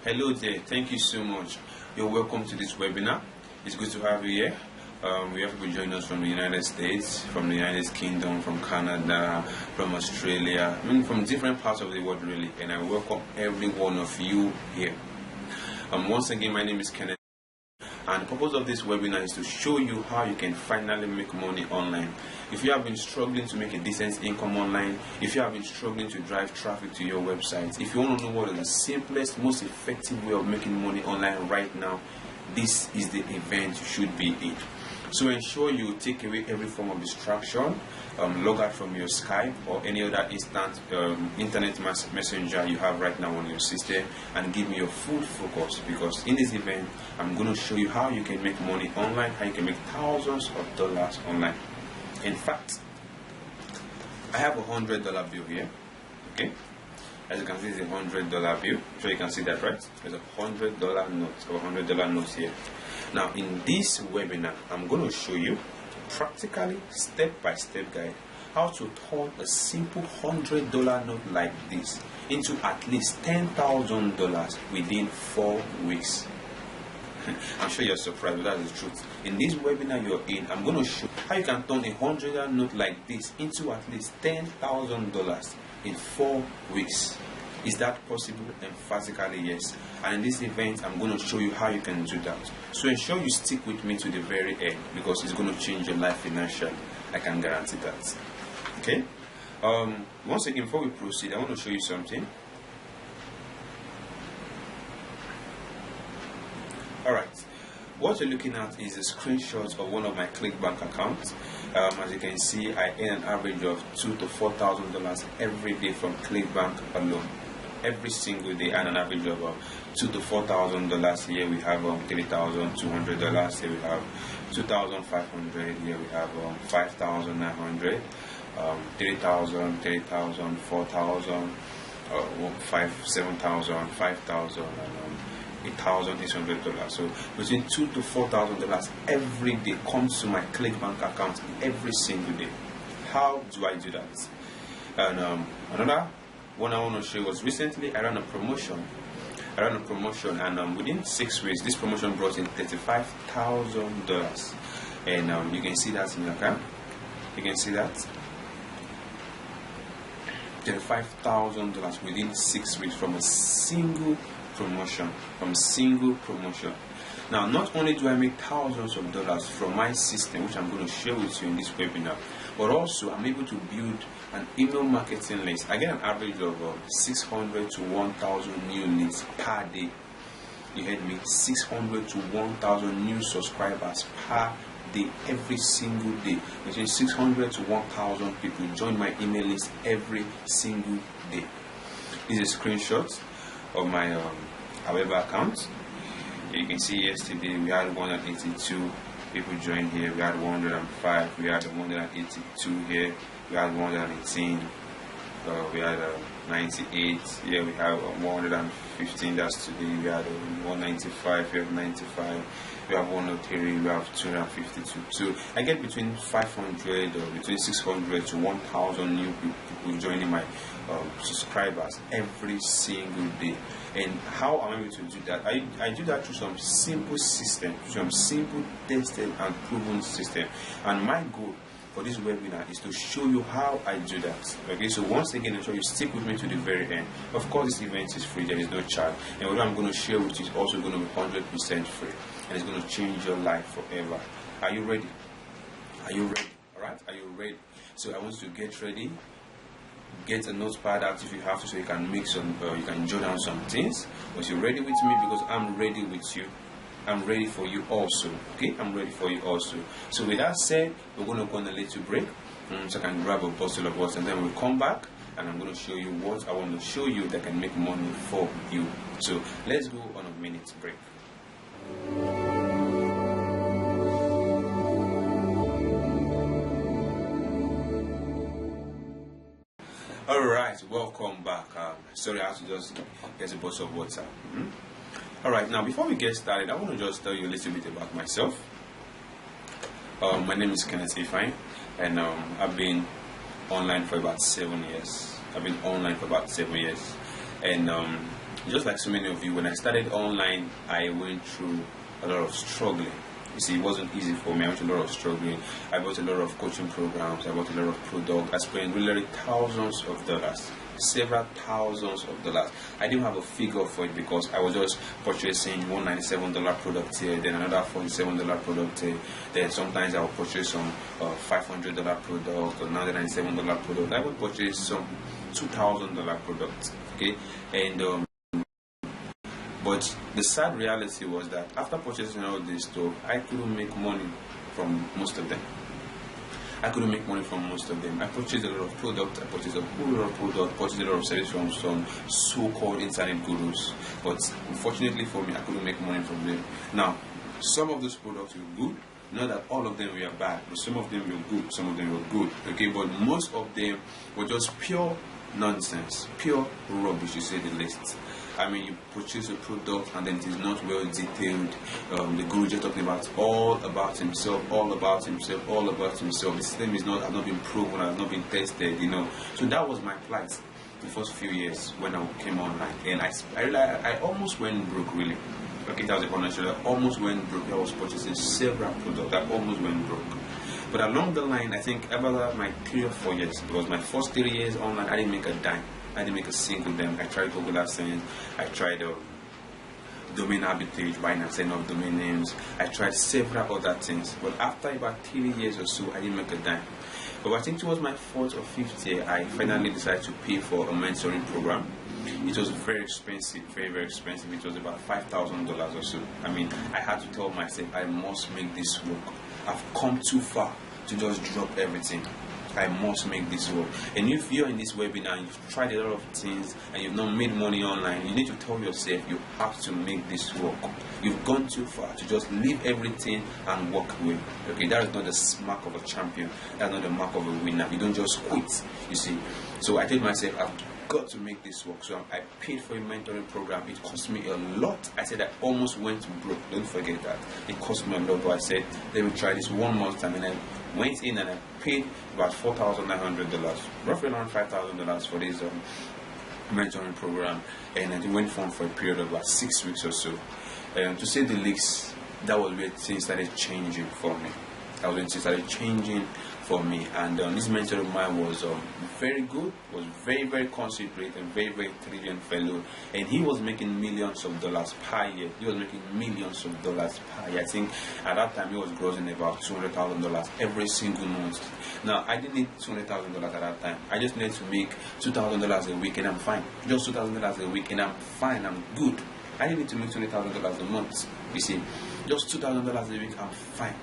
Hello there, thank you so much. You're welcome to this webinar. It's good to have you here. We have people joining us from the United States, from the United Kingdom, from Canada, from Australia, from different parts of the world really, and I welcome every one of you here. Once again, my name is Kenneth, and the purpose of this webinar is to show you how you can finally make money online. If you have been struggling to make a decent income online, if you have been struggling to drive traffic to your website, if you want to know what is the simplest, most effective way of making money online right now, this is the event you should be in. So ensure you take away every form of distraction, log out from your Skype or any other instant internet messenger you have right now on your system, and give me your full focus, because in this event I'm going to show you how you can make money online, how you can make thousands of dollars online. In fact, I have $100 bill here. Okay, as you can see, it's $100 bill. So you can see that, right? There's a $100 note or $100 notes here. Now in this webinar, I'm going to show you practically step-by-step guide how to turn a simple $100 note like this into at least $10,000 within 4 weeks. I'm sure you're surprised, but that's the truth. In this webinar you're in, I'm going to show how you can turn a $100 note like this into at least $10,000 in 4 weeks. Is that possible? Emphatically yes. And in this event, I'm going to show you how you can do that. So ensure you stick with me to the very end, because it's going to change your life financially. I can guarantee that. Okay? Once again, before we proceed, I want to show you something. Alright, what you're looking at is a screenshot of one of my ClickBank accounts. As you can see, I earn an average of $2,000 to $4,000 every day from ClickBank alone. Every single day, and an average of $2,000 to $4,000. Here we have $3,200. Here we have $2,500. Here we have $5,900. $3,000, $3,000, $4,000, $7,000, $5,000, and $1,800. So between $2,000 to $4,000 every day comes to my ClickBank account every single day. How do I do that? And another one I want to show was recently I ran a promotion. And within 6 weeks, this promotion brought in $35,000. And you can see that in your account. You can see that $35,000 within 6 weeks from a single promotion. Now, not only do I make thousands of dollars from my system, which I'm going to share with you in this webinar, but also I'm able to build an email marketing list. I get an average of 600 to 1,000 new leads per day. You heard me? 600 to 1,000 new subscribers per day, every single day. Between 600 to 1,000 people join my email list every single day. This is a screenshot of my Aweber account. You can see yesterday we had 182 people join here. We had 105. We had 182 here. We had 118. We had 98. Here we have 115. That's today. We had 195. We have 95. We have 103. We have 252. So I get between 500 or between 600 to 1,000 new people joining my subscribers every single day. And how am I able to do that? I do that through some simple system, some simple tested and proven system. And my goal for this webinar is to show you how I do that. Okay, so once again, ensure you stick with me to the very end. Of course, this event is free, there is no charge. And what I'm going to share with you is also going to be 100% free. And it's going to change your life forever. Are you ready? Are you ready? Alright? Are you ready? So I want you to get ready. Get a notepad out if you have to, so you can make some, you can jot down some things. But you're ready with me, because I'm ready with you. I'm ready for you also. Okay, I'm ready for you also. So with that said, we're going to go on a little break, so I can grab a bottle of water, and then we'll come back, and I'm going to show you what I want to show you that can make money for you. So let's go on a minute break. Alright, welcome back. Sorry, I have to just get a bottle of water. Alright, now before we get started, I want to just tell you a little bit about myself. My name is Kenneth Ifeanyi, and I've been online for about 7 years. And just like so many of you, when I started online, I went through a lot of struggling. You see, it wasn't easy for me. I went through a lot of struggling. I bought a lot of coaching programs. I bought a lot of products. I spent literally thousands of dollars, several thousands of dollars. I didn't have a figure for it because I was just purchasing $197 product here, then another $47 product here. Then sometimes I would purchase some $500 product or $197 product. I would purchase some $2,000 product. Okay, and but the sad reality was that after purchasing all this stuff, I couldn't make money from most of them. I purchased a lot of products, I purchased a whole lot of products, purchased a lot of service from some so-called internet gurus. But unfortunately for me, I couldn't make money from them. Now, some of those products were good. Not that all of them were bad, but some of them were good, some of them were good. Okay, but most of them were just pure nonsense, pure rubbish, to say the least. I mean, you purchase a product and then it is not well detailed. The guru just talking about all about himself. The system has not been proven, has not been tested, you know. So that was my plight the first few years when I came online, and I almost went broke, really. Okay, that was a financial. I almost went broke. I was purchasing several products. I almost went broke. But along the line, I think about my 3 or 4 years, because my first 3 years online, I didn't make a dime. I didn't make a single dime. I tried Google AdSense. I tried domain arbitrage, buying and selling of domain names. I tried several other things. But after about 3 years or so, I didn't make a dime. But I think towards my 4th or 5th year, I finally decided to pay for a mentoring program. It was very expensive, very, very expensive. It was about $5,000 or so. I mean, I had to tell myself, I must make this work. I've come too far to just drop everything. I must make this work. And if you're in this webinar and you've tried a lot of things and you've not made money online, you need to tell yourself you have to make this work. You've gone too far to just leave everything and walk away. Okay, that is not the mark of a champion. That's not the mark of a winner. You don't just quit, you see. So I told myself, I've got to make this work. So I paid for a mentoring program. It cost me a lot. I said I almost went broke. Don't forget that. It cost me a lot, but I said, let me try this one more time. And I went in and I paid about $4,900, roughly around $5,000 for this mentoring program. And I went for a period of about 6 weeks or so. To say the least, that was where things started changing for me. And this mentor of mine was very good, was very, very considerate and very, very intelligent fellow, and he was making millions of dollars per year. I think at that time he was grossing about $200,000 every single month. Now I didn't need $200,000 at that time. I just needed to make $2,000 a week and I'm fine. Just $2,000 a week and I'm fine, I'm good. I didn't need to make $20,000 a month. You see, just $2,000 a week, I'm fine.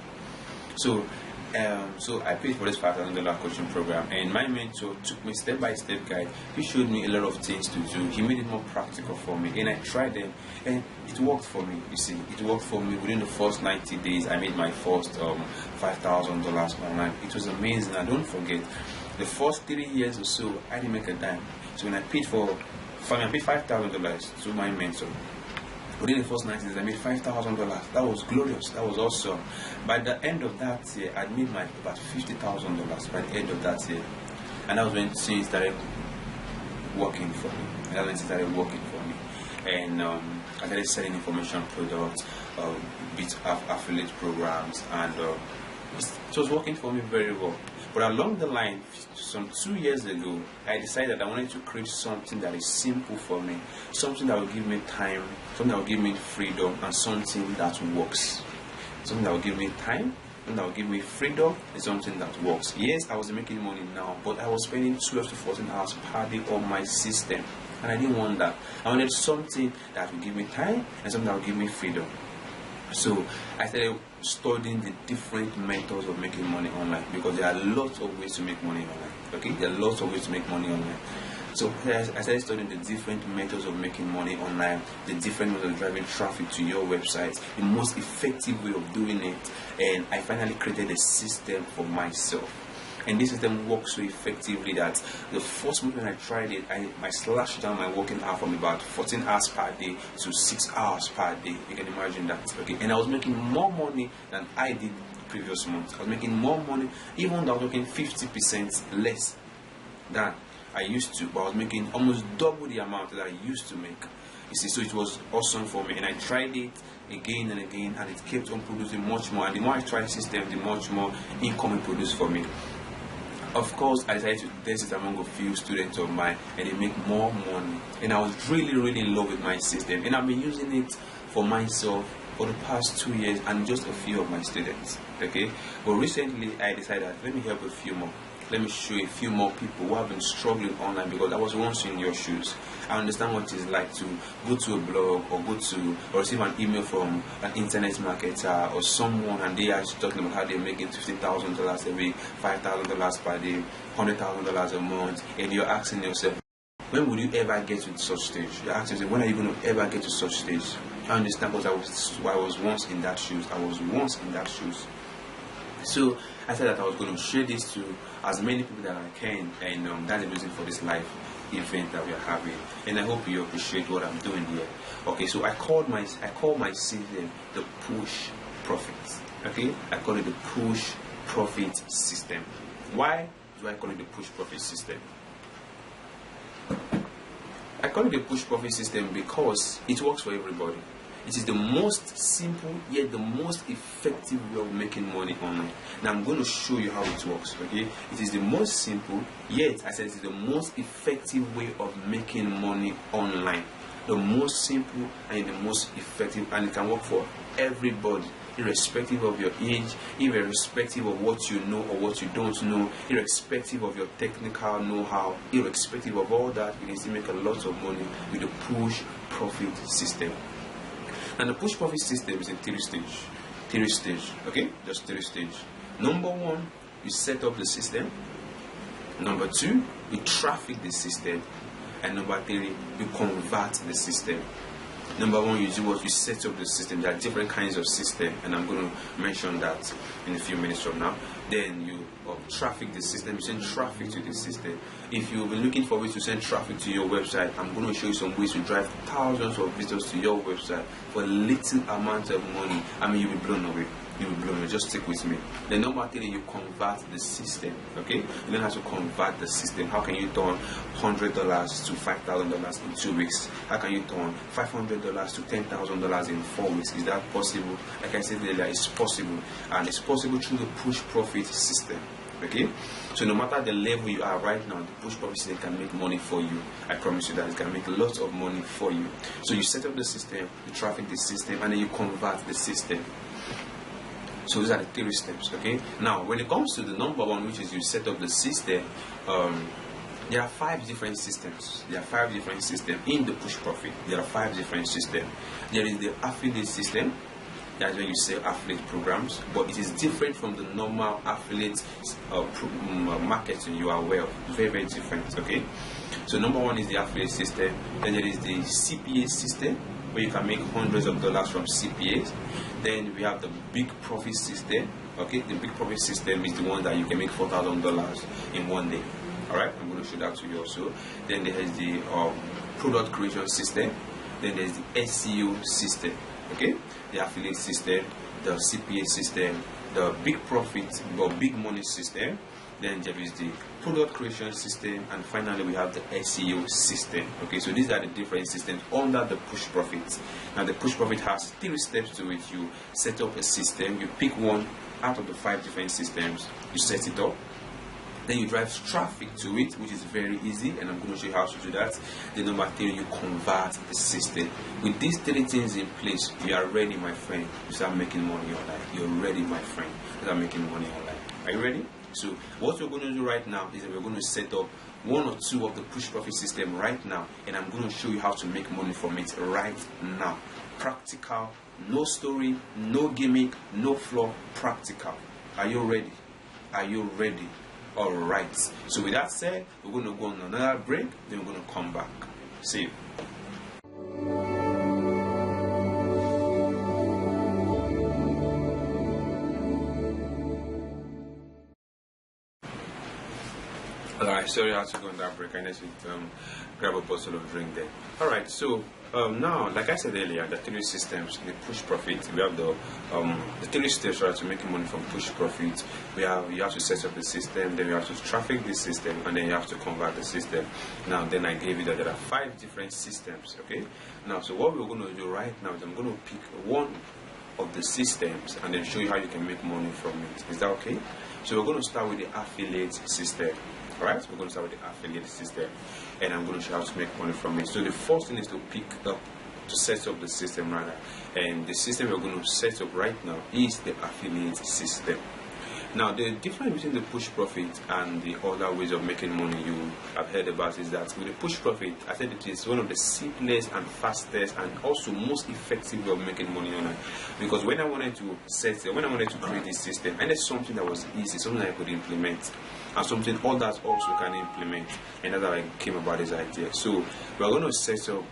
So I paid for this $5,000 coaching program, and my mentor took me step by step guide. He showed me a lot of things to do. He made it more practical for me, and I tried them, and it worked for me. You see, it worked for me. Within the first 90 days, I made my first $5,000 online. It was amazing. And don't forget, the first 3 years or so, I didn't make a dime. So when I paid $5,000 to my mentor, within the first 90 days, I made $5,000. That was glorious. That was awesome. By the end of that year, I made about $50,000 by the end of that year. And that was when things started working for me. And I started selling information products, affiliate programs, and it was working for me very well. But along the line, some 2 years ago, I decided I wanted to create something that is simple for me, something that will give me time, something that will give me freedom, and something that works. Something that will give me time, something that will give me freedom, and something that works. Yes, I was making money now, but I was spending 12 to 14 hours per day on my system, and I didn't want that. I wanted something that will give me time and something that will give me freedom. So I started studying the different methods of making money online, because there are lots of ways to make money online. Okay, there are lots of ways to make money online. So I started studying the different methods of making money online, the different methods of driving traffic to your website, the most effective way of doing it, and I finally created a system for myself. And this system works so effectively that the first month when I tried it, I slashed down my working hour from about 14 hours per day to 6 hours per day. You can imagine that. Okay, and I was making more money than I did the previous month. I was making more money, even though I was making 50% less than I used to, but I was making almost double the amount that I used to make. You see, so it was awesome for me, and I tried it again and again, and it kept on producing much more. And the more I tried the system, the much more income it produced for me. Of course, I decided to test it among a few students of mine, and they make more money. And I was really in love with my system, and I've been using it for myself for the past 2 years and just a few of my students. Okay, but recently I decided, let me help a few more. Let me show a few more people who have been struggling online, because I was once in your shoes. I understand what it is like to go to a blog or receive an email from an internet marketer or someone, and they are talking about how they're making $50,000 a week, $5,000 per day, $100,000 a month, and you're asking yourself, when will you ever get to such stage? You're asking yourself, when are you going to ever get to such stage? I understand, because I was once in that shoes. So I said that I was going to share this to as many people that I can, and that's the reason for this live event that we are having. And I hope you appreciate what I'm doing here. Okay, so I call my system the push profit. Okay, I call it the push profit system. Why do I call it the push profit system? I call it the push profit system because it works for everybody. It is the most simple yet the most effective way of making money online. Now I'm going to show you how it works. Okay, it is the most simple yet I said it is the most effective way of making money online. The most simple and the most effective, and it can work for everybody, irrespective of your age, irrespective of what you know or what you don't know, irrespective of your technical know-how, irrespective of all that. You can still make a lot of money with the push profit system. And the push profit system is in three stage. Okay, just 3 stages. Number 1, you set up the system. Number 2, you traffic the system. And number 3, you convert the system. Number 1, you do what? You set up the system. There are different kinds of system, and I'm going to mention that in a few minutes from now. Then you traffic the system. You send traffic to the system. If you've been looking for ways to send traffic to your website, I'm going to show you some ways to drive thousands of visitors to your website for a little amount of money. I mean, you'll be blown away. Just stick with me. Then number 3, you convert the system. Okay, you learn how to convert the system. How can you turn $100 to $5,000 in 2 weeks? How can you turn $500 to $10,000 in 4 weeks? Is that possible? Like I said earlier, it's possible, and it's possible through the push profit system. Okay, so no matter the level you are right now, the push profit system can make money for you. I promise you that it can make lots of money for you. So you set up the system, you traffic the system, and then you convert the system. So these are the 3 steps. Okay, now when it comes to the number 1, which is you set up the system, there are 5 different systems. There are 5 different systems in the push profit. There are 5 different systems. There is the affiliate system. That's when you sell affiliate programs, but it is different from the normal affiliate marketing you are aware of. Very different. Okay, so number 1 is the affiliate system. Then there is the CPA system, where you can make hundreds of dollars from CPAs. Then we have the big profit system. Okay, the big profit system is the one that you can make $4,000 in 1 day. All right, I'm going to show that to you also. Then there is the product creation system. Then there's the SEO system. Okay, the affiliate system, the CPA system, the big profit or big money system. Then there is the product creation system, and finally we have the SEO system. Okay, so these are the different systems under the push profit. Now the push profit has 3 steps to it. You set up a system, you pick one out of the 5 different systems, you set it up. Then you drive traffic to it, which is very easy, and I'm going to show you how to do that. Then number 3, you convert the system. With these 3 things in place, you are ready, my friend, to start making money online. You're ready, my friend, to start making money online. Are you ready? So what we're going to do right now is that we're going to set up 1 or 2 of the push profit system right now, and I'm going to show you how to make money from it right now. Practical, no story, no gimmick, no flaw, practical. Are you ready? Are you ready? Alright, so with that said, we're going to go on another break, then we're going to come back. See you. Alright, sorry I had to go on that break. I need to grab a bottle of drink there. Alright, so now, like I said earlier, the three systems, the push profit. We have the three steps to making money from push profit. You have to set up the system, then you have to traffic the system, and then you have to convert the system. Now, then I gave you that there are 5 different systems. Okay. Now, so what we're going to do right now is I'm going to pick one of the systems and then show you how you can make money from it. Is that okay? So we're going to start with the affiliate system. Alright, so we're going to start with the affiliate system, and I'm going to show you how to make money from it. So the first thing is to set up the system rather, and the system we're going to set up right now is the affiliate system. Now, the difference between the push profit and the other ways of making money you have heard about is that with the push profit, I said it is one of the simplest and fastest and also most effective way of making money online. Because when I wanted to create this system, I needed something that was easy, something that I could implement, and something others also can implement, and that's how I came about this idea. So we're going to set up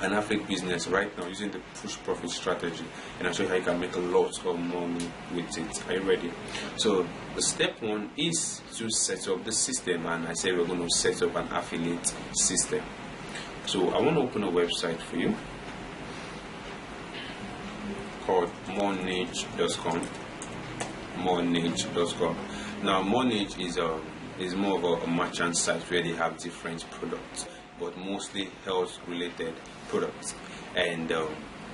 an affiliate business right now using the push profit strategy, and I'll show you how you can make a lot of money with it. Are you ready? So the step 1 is to set up the system, and I say we're going to set up an affiliate system. So I want to open a website for you called monage.com. Monage.com. Now, Monage is more of a merchant site where they have different products, but mostly health related products, and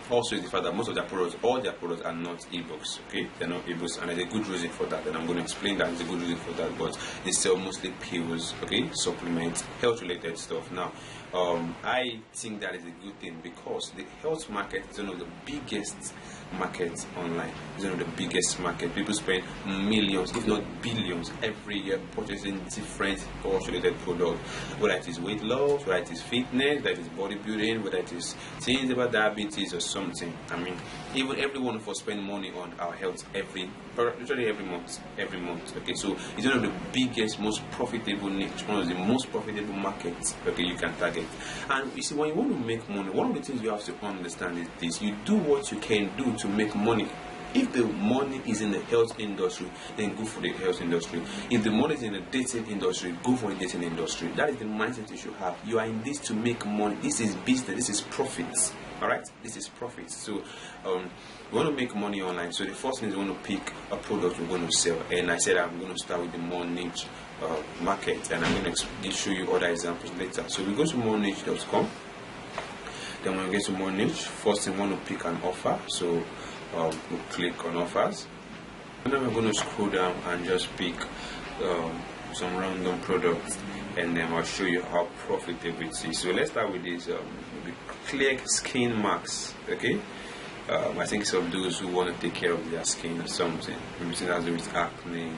also the fact that most of their products, all their products are not ebooks. Okay, they're not ebooks, and there's a good reason for that, and I'm going to explain that. There's a good reason for that, but they sell mostly pills, okay, supplements, health related stuff. Now, I think that is a good thing because the health market is one of the biggest markets online. It's one of the biggest market. People spend millions, if not billions, every year purchasing different health-related products, whether it is weight loss, whether it is fitness, whether it is bodybuilding, whether it is things about diabetes or something. I mean, even every one of us spend money on our health literally every month. Okay, so it's one of the biggest, most profitable niche, one of the most profitable markets. Okay, you can target. And you see, when you want to make money, one of the things you have to understand is this: you do what you can do to make money. If the money is in the health industry, then go for the health industry. If the money is in the dating industry, go for the dating industry. That is the mindset you should have. You are in this to make money. This is business. This is profits. Alright? This is profits. So, we want to make money online. So the first thing is we want to pick a product we're going to sell. And I said I'm going to start with the Monage market, and I'm going to show you other examples later. So we go to monage.com. Then when we get to Monage, first thing we want to pick an offer. So we'll click on offers, and then we're going to scroll down and just pick some random products, and then I'll show you how profitable it is. So let's start with this clear skin marks. Okay, I think some of those who want to take care of their skin or something, maybe it has to do with acne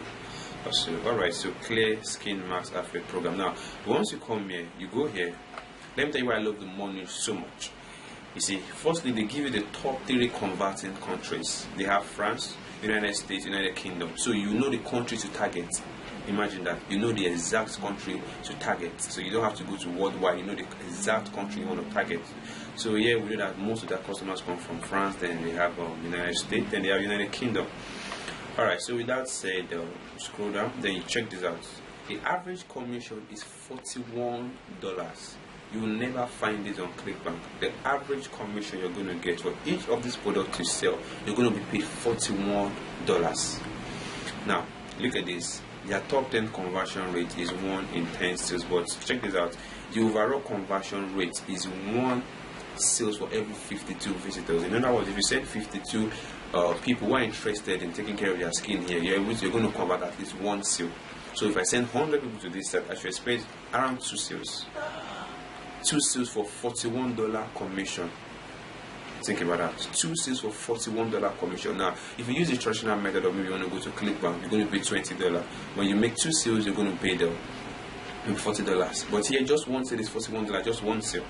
or so. Alright, so clear skin marks affiliate program. Now once you come here, you go here. Let me tell you why I love the Monage so much. You see, firstly, they give you the top 3 converting countries. They have France, United States, United Kingdom. So you know the country to target. Imagine that. You know the exact country to target. So you don't have to go to worldwide. You know the exact country you want to target. So here we know that most of their customers come from France, then they have United States, then they have United Kingdom. Alright, so with that said, scroll down, then you check this out. The average commission is $41. You will never find this on ClickBank. The average commission you're going to get for each of these products you sell, you're going to be paid $41. Now, look at this. Their top 10 conversion rate is 1 in 10 sales. But check this out. The overall conversion rate is 1 sales for every 52 visitors. In other words, if you send 52 people who are interested in taking care of their skin here, you're going to convert at least 1 sale. So if I send 100 people to this site, I should expect around 2 sales. 2 sales for $41 commission. Think about that. 2 sales for $41 commission. Now, if you use the traditional method of maybe you want to go to ClickBank, you're going to pay $20. When you make 2 sales, you're going to pay maybe $40. But here, just 1 sale is $41, just 1 sale.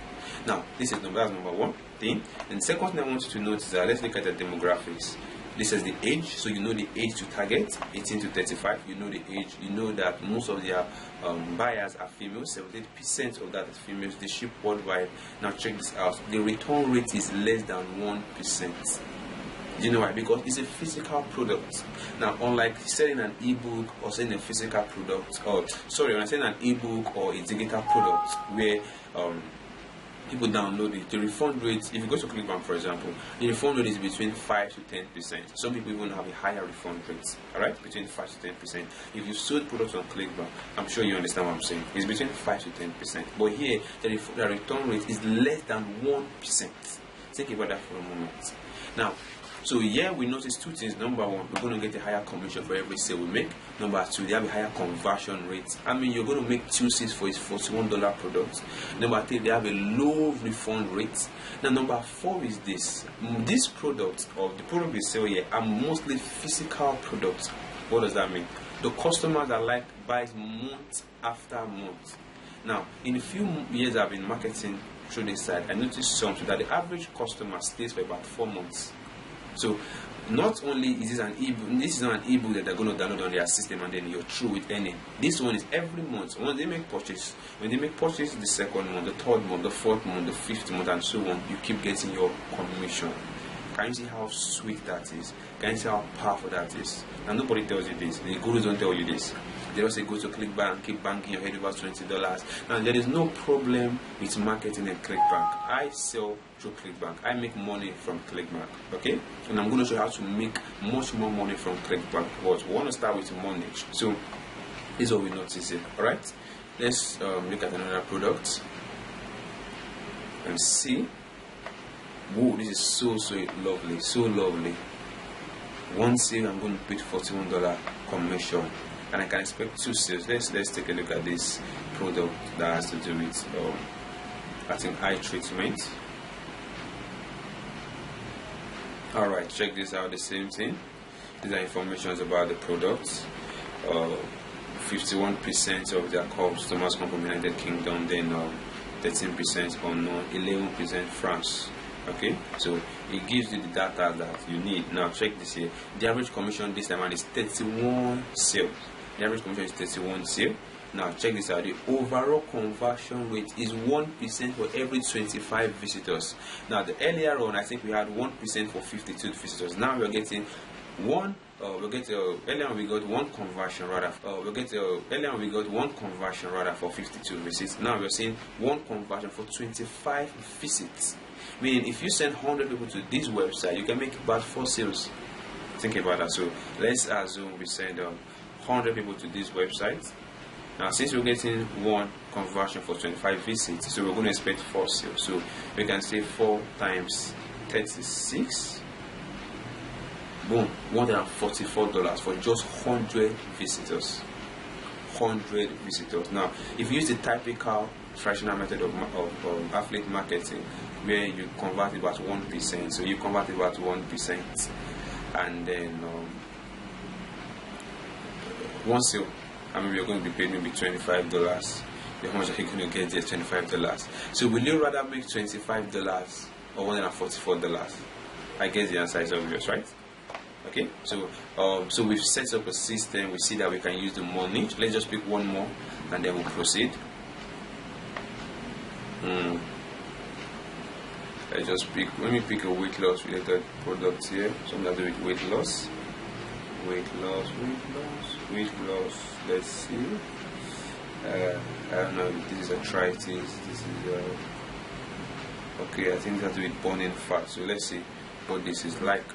Now, this is number one thing. And the second thing I want you to notice is that let's look at the demographics. This is the age, so you know the age to target, 18 to 35. You know the age. You know that most of their buyers are females. 78% of that is females. They ship worldwide. Now check this out. The return rate is less than 1%. Do you know why? Because it's a physical product. Now, unlike selling an ebook or selling a physical product, or sorry, when I selling an ebook or a digital product where people download it, the refund rate, if you go to ClickBank for example, the refund rate is between 5 to 10%. Some people even have a higher refund rate, alright, between 5 to 10%. If you sold products on ClickBank, I'm sure you understand what I'm saying. It's between 5 to 10%. But here, the return rate is less than 1%. Think about that for a moment. Now, so here we notice two things. Number one, we're going to get a higher commission for every sale we make. Number two, they have a higher conversion rate. I mean, you're going to make 2 sales for a $41 product. Number three, they have a low refund rate. Now, number four is this. This product, or the product we sell here, are mostly physical products. What does that mean? The customers are like buys month after month. Now, in a few years I've been marketing through this side, I noticed something that the average customer stays for about 4 months. So not only is this an ebook, this is not an ebook that they're going to download on their system and then you're through with any. This one is every month. When they make purchase, the second month, the third month, the fourth month, the fifth month, and so on, you keep getting your commission. Can you see how sweet that is? Can you see how powerful that is? And nobody tells you this. The gurus don't tell you this. They don't say go to ClickBank, keep banking your head over $20. Now there is no problem with marketing in ClickBank. I sell through ClickBank. I make money from ClickBank. Okay? And I'm going to show you how to make much more money from ClickBank. But we want to start with money. So this is what we notice here. Alright? Let's look at another product and see. Whoa, this is so lovely, so lovely. One sale, I'm going to pay $41 commission, and I can expect 2 sales. Let's take a look at this product that has to do with I think eye treatment. Alright, check this out. The same thing. These are informations about the product. 51% of their customers come from the United Kingdom, then 13% unknown, 11% France. Okay, so it gives you the data that you need. Now check this here. The average commission this time around is 31 sales. The average commission is 31 sales. Now check this out. The overall conversion rate is 1% for every 25 visitors. Now the earlier on, I think we had 1% for 52 visitors. Now we're getting earlier on we got one conversion rather. Earlier on we got one conversion rather for 52 visits. Now we're seeing one conversion for 25 visits. Meaning, if you send 100 people to this website, you can make about 4 sales. Think about that. So let's assume we send 100 people to this website. Now, since we're getting one conversion for 25 visits, so we're going to expect 4 sales. So we can say 4 times 36. Boom, $144 for just 100 visitors. 100 visitors. Now, if you use the typical traditional method of affiliate marketing, where you convert about 1%, so you convert about 1%, and then one sale, I mean, we're going to be paid maybe $25. How much are you going to get there? $25. So will you rather make $25 or $144? I guess the answer is obvious, right? Okay, so so we've set up a system. We see that we can use the money. Let's just pick one more and then we'll proceed. Let me pick a weight loss related product here. Something that do with weight loss. Let's see. I don't know if this is arthritis. This is okay. I think that with burning fat. So let's see what this is like.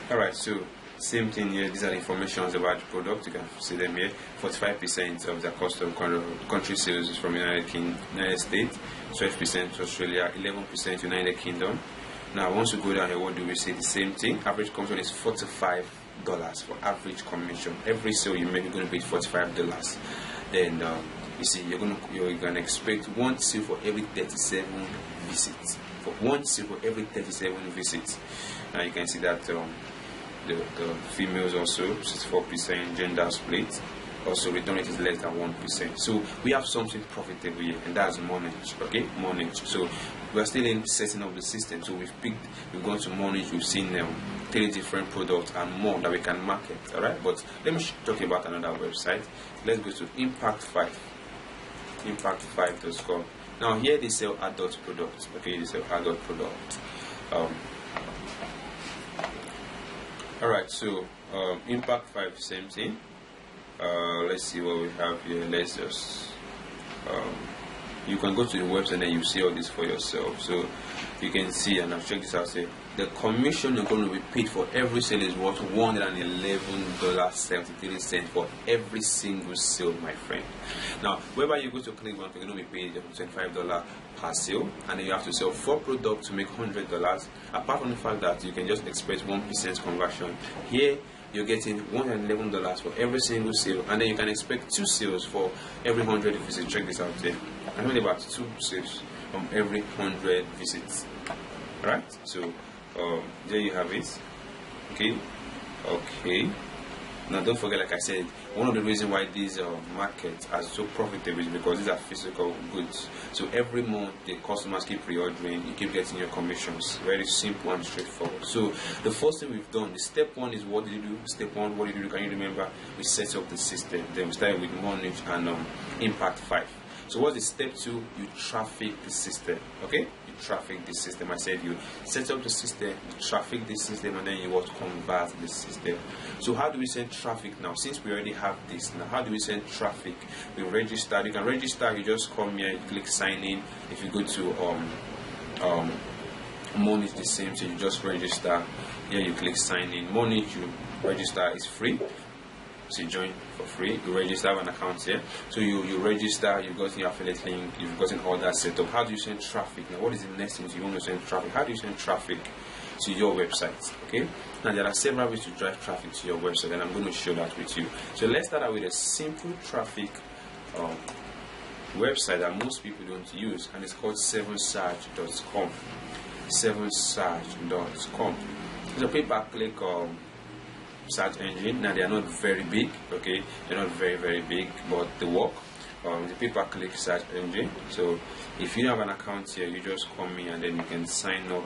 Alright, so same thing here. These are the informations about the product. You can see them here. 45% of the cost of country sales is from United States, 12% Australia, 11% United Kingdom. Now, once you go down here, what do we see? The same thing. Average commission is $45 for average commission. Every sale you make, you're going to pay $45. Then you see, you're gonna expect one sale for every 37 visits. For one sale for every 37 visits. Now you can see that. The females also 64% gender split. Also return rate is less than 1%. So we have something profitable here, and that's Monage. Okay, Monage. So we are still in setting up the system. So we've gone to Monage. We've seen 3 different products and more that we can market. All right, but let me talk about another website. Let's go to Impact5.com. Now here they sell adult products. Okay, they sell adult products. Alright, so impact 5, same thing. Let's see what we have here. Let's just you can go to the website and you see all this for yourself. So you can see, and I've checked this out, say the commission you're going to be paid for every sale is worth $111.73 for every single sale, my friend. Now, wherever you go to Clickbank, you're going to be paid $25 per sale, and then you have to sell 4 products to make $100. Apart from the fact that you can just expect 1% conversion, here you're getting $111 for every single sale, and then you can expect 2 sales for every 100 visits. Check this out here. I'm only about 2 sales from every 100 visits. Alright, so there you have it. Okay. Now don't forget, like I said, one of the reasons why these markets are so profitable is because these are physical goods. So every month the customers keep reordering, you keep getting your commissions. Very simple and straightforward. So the first thing we've done, the step 1 is what did you do? Step 1, what did you do? Can you remember? We set up the system. Then we started with Monage and impact 5. So what's the step 2? You traffic the system. Okay? Traffic the system. I said you set up the system, you traffic the system, and then you want to convert the system. So how do we send traffic now? Since we already have this now, how do we send traffic? We register. You can register. You just come here, you click sign in. If you go to Monage, the same thing. You just register. Here you click sign in. Monage, you register, is free. So you join for free, you register, have an account here. So you register, you've gotten your affiliate link, you've gotten all that set up. How do you send traffic? Now what is the next thing you want to send traffic? How do you send traffic to your website? Okay, now there are several ways to drive traffic to your website, and I'm going to show that with you. So let's start out with a simple traffic website that most people don't use, and it's called 7search.com. 7search.com. It's a pay-per-click search engine. Now they are not very big, okay, they're not very big, but they work. The pay-per-click search engine. So if you have an account here, you just come in and then you can sign up.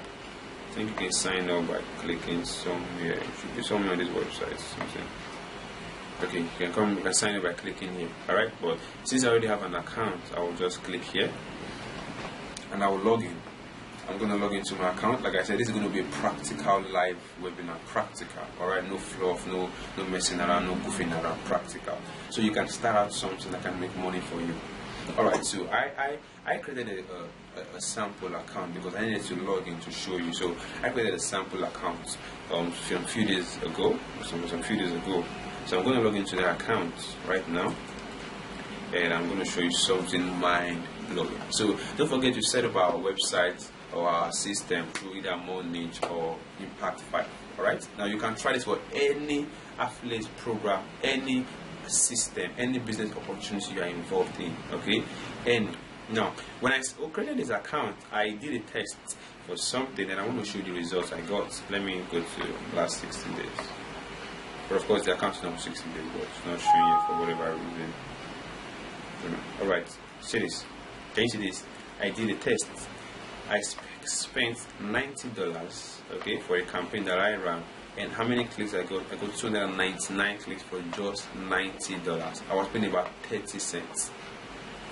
I think you can sign up by clicking somewhere. It should be somewhere on this website, something. Okay, you can sign up by clicking here. Alright, but since I already have an account, I will just click here and I will log in. I'm going to log into my account. Like I said, this is going to be a practical live webinar. Practical, alright, no fluff, no messing around, no goofing around. Practical. So you can start out something that can make money for you. Alright, so I created a sample account because I needed to log in to show you. So I created a sample account some few days ago. So I'm going to log into the account right now, and I'm going to show you something mind-blowing. So don't forget to set up our website or our system through either Monage or Impact 5. Alright, now you can try this for any affiliate program, any system, any business opportunity you are involved in. Okay, and now when I created this account, I did a test for something, and I want to show you the results I got. Let me go to last 60 days. But of course the account is not 60 days, but it's not showing it for whatever reason. Alright, see this. Can you see this? I did a test. I spent $90, okay, for a campaign that I ran, and how many clicks I got? I got 299 clicks for just $90. I was paying about 30 cents.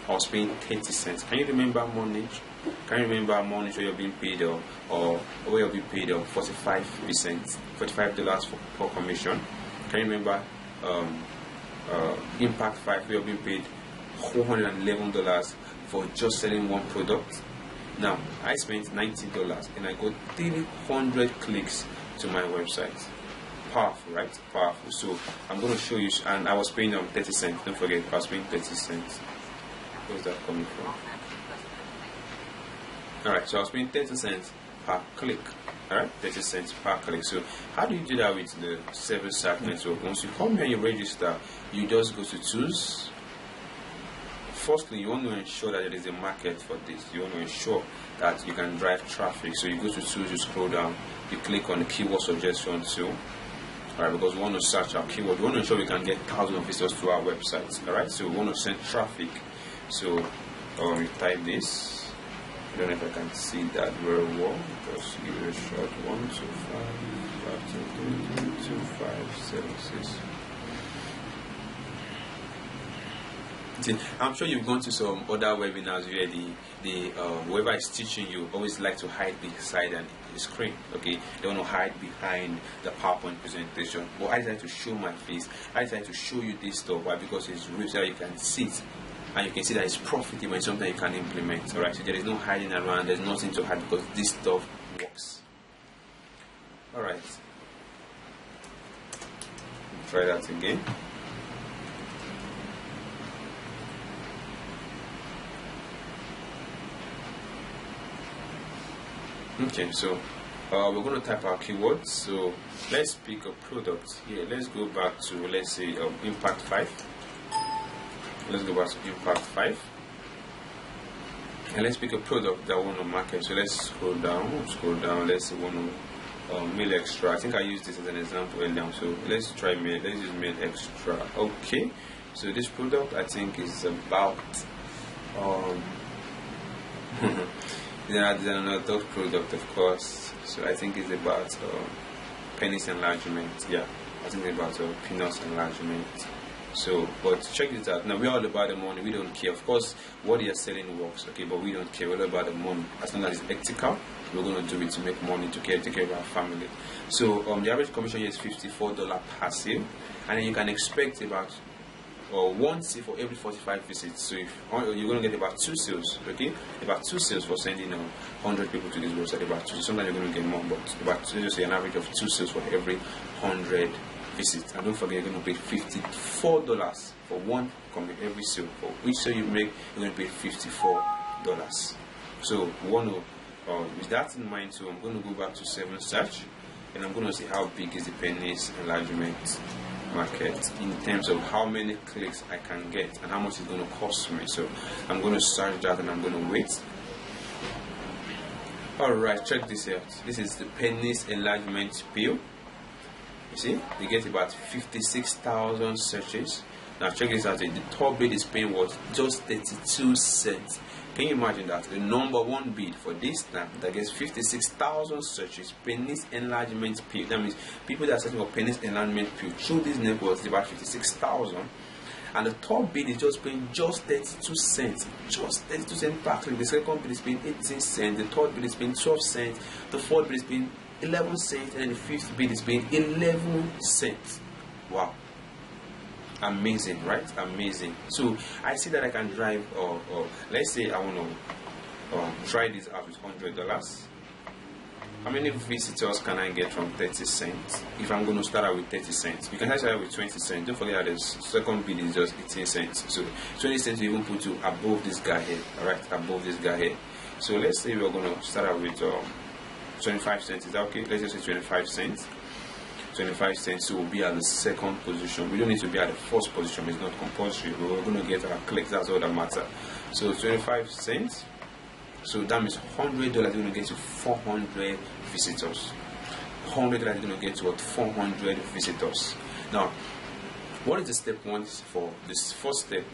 I was paying 30 cents. Can you remember Monage? Can you remember Monage where you're being paid or where you'll be paid 45%, $45 for commission? Can you remember Impact 5 where you're being paid $411 for just selling one product? Now, I spent $90 and I got 300 clicks to my website. Powerful, right? Powerful. So I'm going to show you, and I was paying 30 cents. Don't forget, I was paying 30 cents. Where's that coming from? Alright, so I was paying 30 cents per click. Alright, 30 cents per click. So how do you do that with the 7search network? Once you come here, you register, you just go to tools. Firstly, you want to ensure that there is a market for this. You want to ensure that you can drive traffic. So you go to tools, you scroll down, you click on the keyword suggestion tool. Alright, because we want to search our keyword. We want to ensure we can get thousands of visitors to our websites. Alright, so we want to send traffic. So you type this. I don't know if I can see that very well. Just give it a shot. 1 2 5 5 2 3 2 5 7 6. I'm sure you've gone to some other webinars where the whoever is teaching you always like to hide beside the screen. Okay, they want to hide behind the PowerPoint presentation. But I decided to show my face. I decided to show you this stuff. Why? Because it's real, so you can see it, and you can see that it's profitable and something you can implement. Alright, so there is no hiding around. There's nothing to hide because this stuff works. Alright, try that again. Okay, so we're going to type our keywords. So let's pick a product here. Let's go back to, let's say, Impact 5. Let's go back to Impact 5. And let's pick a product that we want to market. So let's scroll down. Let's say we want to mail extra. I think I used this as an example earlier. So let's try mail. Let's use mail extra. Okay. So this product I think is about there's another product, of course. So I think it's about penis enlargement. Yeah, I think it's about penis enlargement. So, but check this out. Now we're all about the money. We don't care. Of course, what you're selling works, okay, but we don't care. We're all about the money. As long as it's ethical, we're going to do it to make money, to take care of our family. So the average commission here is $54 per sale, and then you can expect about one sale for every 45 visits. So if you're going to get about 2 sales, okay, about 2 sales for sending 100 people to this website. About 2. Sometimes you're going to get more, but about just say an average of 2 sales for every 100 visits. And don't forget, you're going to pay $54 for one every sale. For each sale you make, you're going to pay $54. So we want to with that in mind, so I'm going to go back to 7 search, and I'm going to see how big is the penis enlargement market in terms of how many clicks I can get and how much it's going to cost me. So I'm going to search that and I'm going to wait. Alright, check this out. This is the penis enlargement pill. You see, you get about 56,000 searches. Now check this out. The top bid is paying what? Just 32 cents. Can you imagine that? The number 1 bid for this time that gets 56,000 searches, penis enlargement pill. That means people that are searching for penis enlargement pill through this network is about 56,000, and the top bid is just paying just 32 cents. Just 32 cents per click. The second bid is paying 18 cents. The third bid is paying 12 cents. The fourth bid is paying 11 cents, and then the fifth bid is paying 11 cents. Wow. Amazing, right? Amazing. So I see that I can drive let's say I want to try this out with $100. How many visitors can I get from 30 cents if I'm going to start out with 30 cents? You can start out with 20 cents. Don't forget that the second bid is just 18 cents. So 20 cents you even put to above this guy here. Alright, above this guy here. So let's say we're going to start out with 25 cents. Is that okay? Let's just say 25 cents. 25 cents, so we'll be at the second position. We don't need to be at the first position. It's not compulsory. We're going to get our clicks. That's all that matters. So 25 cents. So that means $100 is going to get to 400 visitors. $100 is going to get to 400 visitors. Now, what is the step 1 for this first step?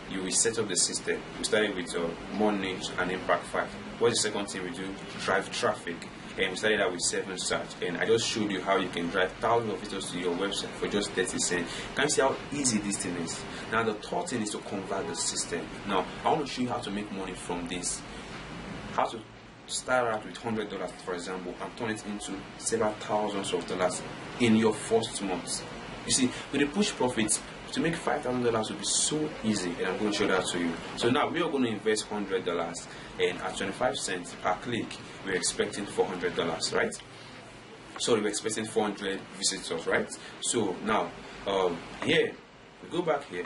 You will set up the system. We started with money and Impact 5. What's the second thing we do? Drive traffic. And we started out with 7 search, and I just showed you how you can drive thousands of visitors to your website for just 30 cents. Can you see how easy this thing is? Now the third thing is to convert the system. Now I want to show you how to make money from this. How to start out with $100, for example, and turn it into several thousands of dollars in your first month. You see, with the push profits, to make $5,000 will be so easy, and I'm going to show that to you. So now we are going to invest $100, and at 25 cents per click, we're expecting $400, right? So we're expecting 400 visitors, right? So now here we go back here,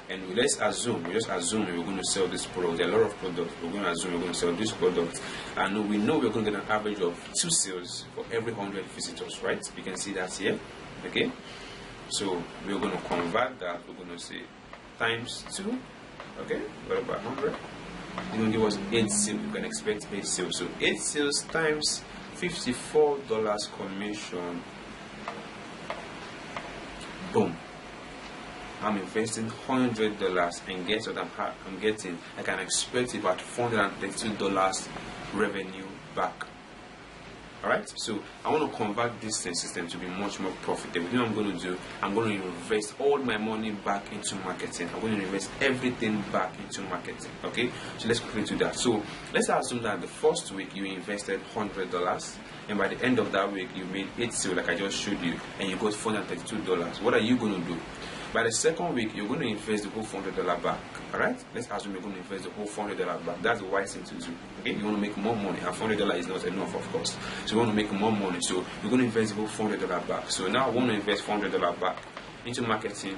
and we just assume we're going to sell this product. There are a lot of products. We're going to assume we're going to sell this product, and we know we're going to get an average of 2 sales for every 100 visitors, right? You can see that here. Okay, so we're going to convert that. We're going to say times 2. Okay, what about 100? It's going to give us 8 sales. You can expect 8 sales. So 8 sales times $54 commission. Boom. I'm investing $100, and guess what I'm getting? I can expect about $432 revenue back. Alright, so I want to convert this system to be much more profitable. You know what I'm going to do? I'm going to invest all my money back into marketing. I'm going to invest everything back into marketing. Okay, so let's quickly do that. So let's assume that the first week you invested $100, and by the end of that week you made 8 sales, like I just showed you, and you got $432. What are you going to do? By the second week, you're going to invest the whole $400 back. Alright? Let's assume you're going to invest the whole $400 back. That's the wise thing to do. Okay? You want to make more money, and $400 is not enough, of course. So you want to make more money. So you're going to invest the whole $400 back. So now I want to invest $400 back into marketing